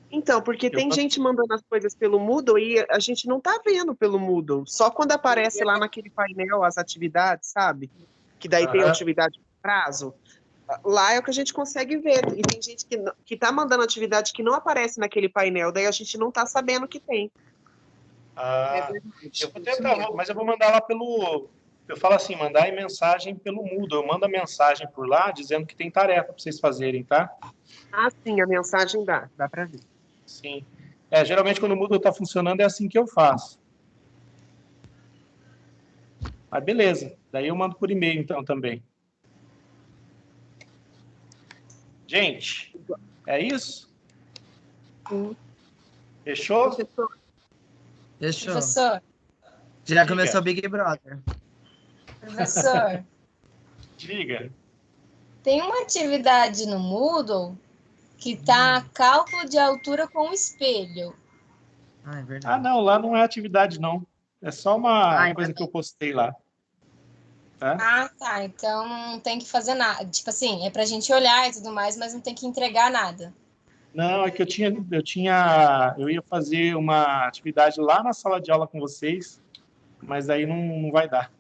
Então, porque tem gente mandando as coisas pelo Moodle e a gente não está vendo pelo Moodle. Só quando aparece lá naquele painel as atividades, sabe? Que daí tem atividade por prazo. Lá é o que a gente consegue ver. E tem gente que está mandando atividade que não aparece naquele painel, daí a gente não está sabendo que tem. Eu vou tentar, mas eu vou mandar lá pelo... Eu falo assim, mandar em mensagem pelo Moodle. Eu mando a mensagem por lá, dizendo que tem tarefa para vocês fazerem, tá? Sim, a mensagem dá para ver. Sim. Geralmente, quando o Moodle está funcionando, é assim que eu faço. Mas beleza. Daí eu mando por e-mail, então, também. Gente, é isso? Fechou? Fechou. Professor. Já começou o Big Brother. Professor. Diga. Tem uma atividade no Moodle que tá cálculo de altura com espelho. É verdade. Não, lá não é atividade, não. É só uma coisa que eu postei lá. Tá? Tá. Então não tem que fazer nada. Tipo assim, é pra gente olhar e tudo mais, mas não tem que entregar nada. Não, é que eu ia fazer uma atividade lá na sala de aula com vocês, mas aí não vai dar.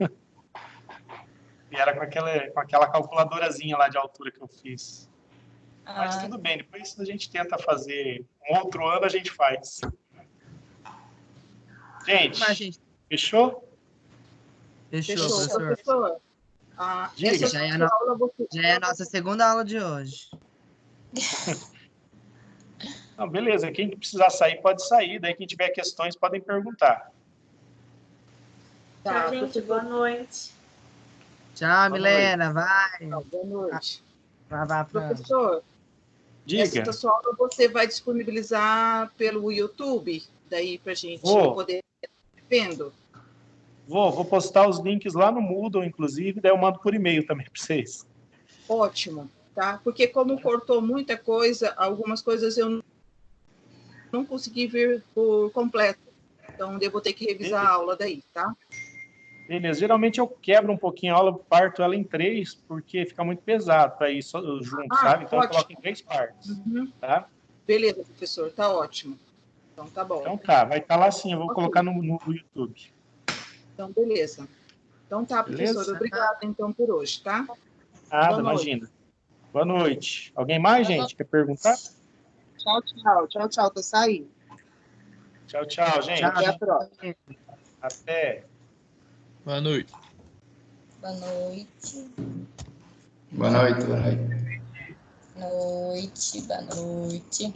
E era com aquela calculadorazinha lá de altura que eu fiz. Mas tudo bem, depois a gente tenta fazer. Um outro ano a gente faz. Gente, fechou? Fechou, professor. Diga. Já é a nossa segunda aula de hoje. Não, beleza, quem precisar sair pode sair, daí quem tiver questões podem perguntar. Tchau, gente, boa noite. Tchau, Milena, vai. Boa noite. Vai, professor, diga. Essa sua aula você vai disponibilizar pelo YouTube, daí para a gente poder vendo? Vou postar os links lá no Moodle, inclusive, daí eu mando por e-mail também para vocês. Ótimo, tá? Porque como cortou muita coisa, algumas coisas eu não consegui ver por completo. Então, eu vou ter que revisar a aula daí, tá? Beleza. Geralmente eu quebro um pouquinho a aula, parto ela em 3, porque fica muito pesado para ir junto, sabe? Então, eu coloco em 3 partes. Tá? Beleza, professor. Tá ótimo. Então, tá bom. Então, tá. Vai estar lá sim. Eu vou colocar no YouTube. Então, beleza. Então, tá, professor. Beleza? Obrigada, então, por hoje, tá? Nada, imagina. Boa noite. Alguém mais, gente? Quer perguntar? Tchau. Tô saindo. Tchau, gente. Até a próxima. Até. Boa noite. Boa noite. Boa noite. Boa noite.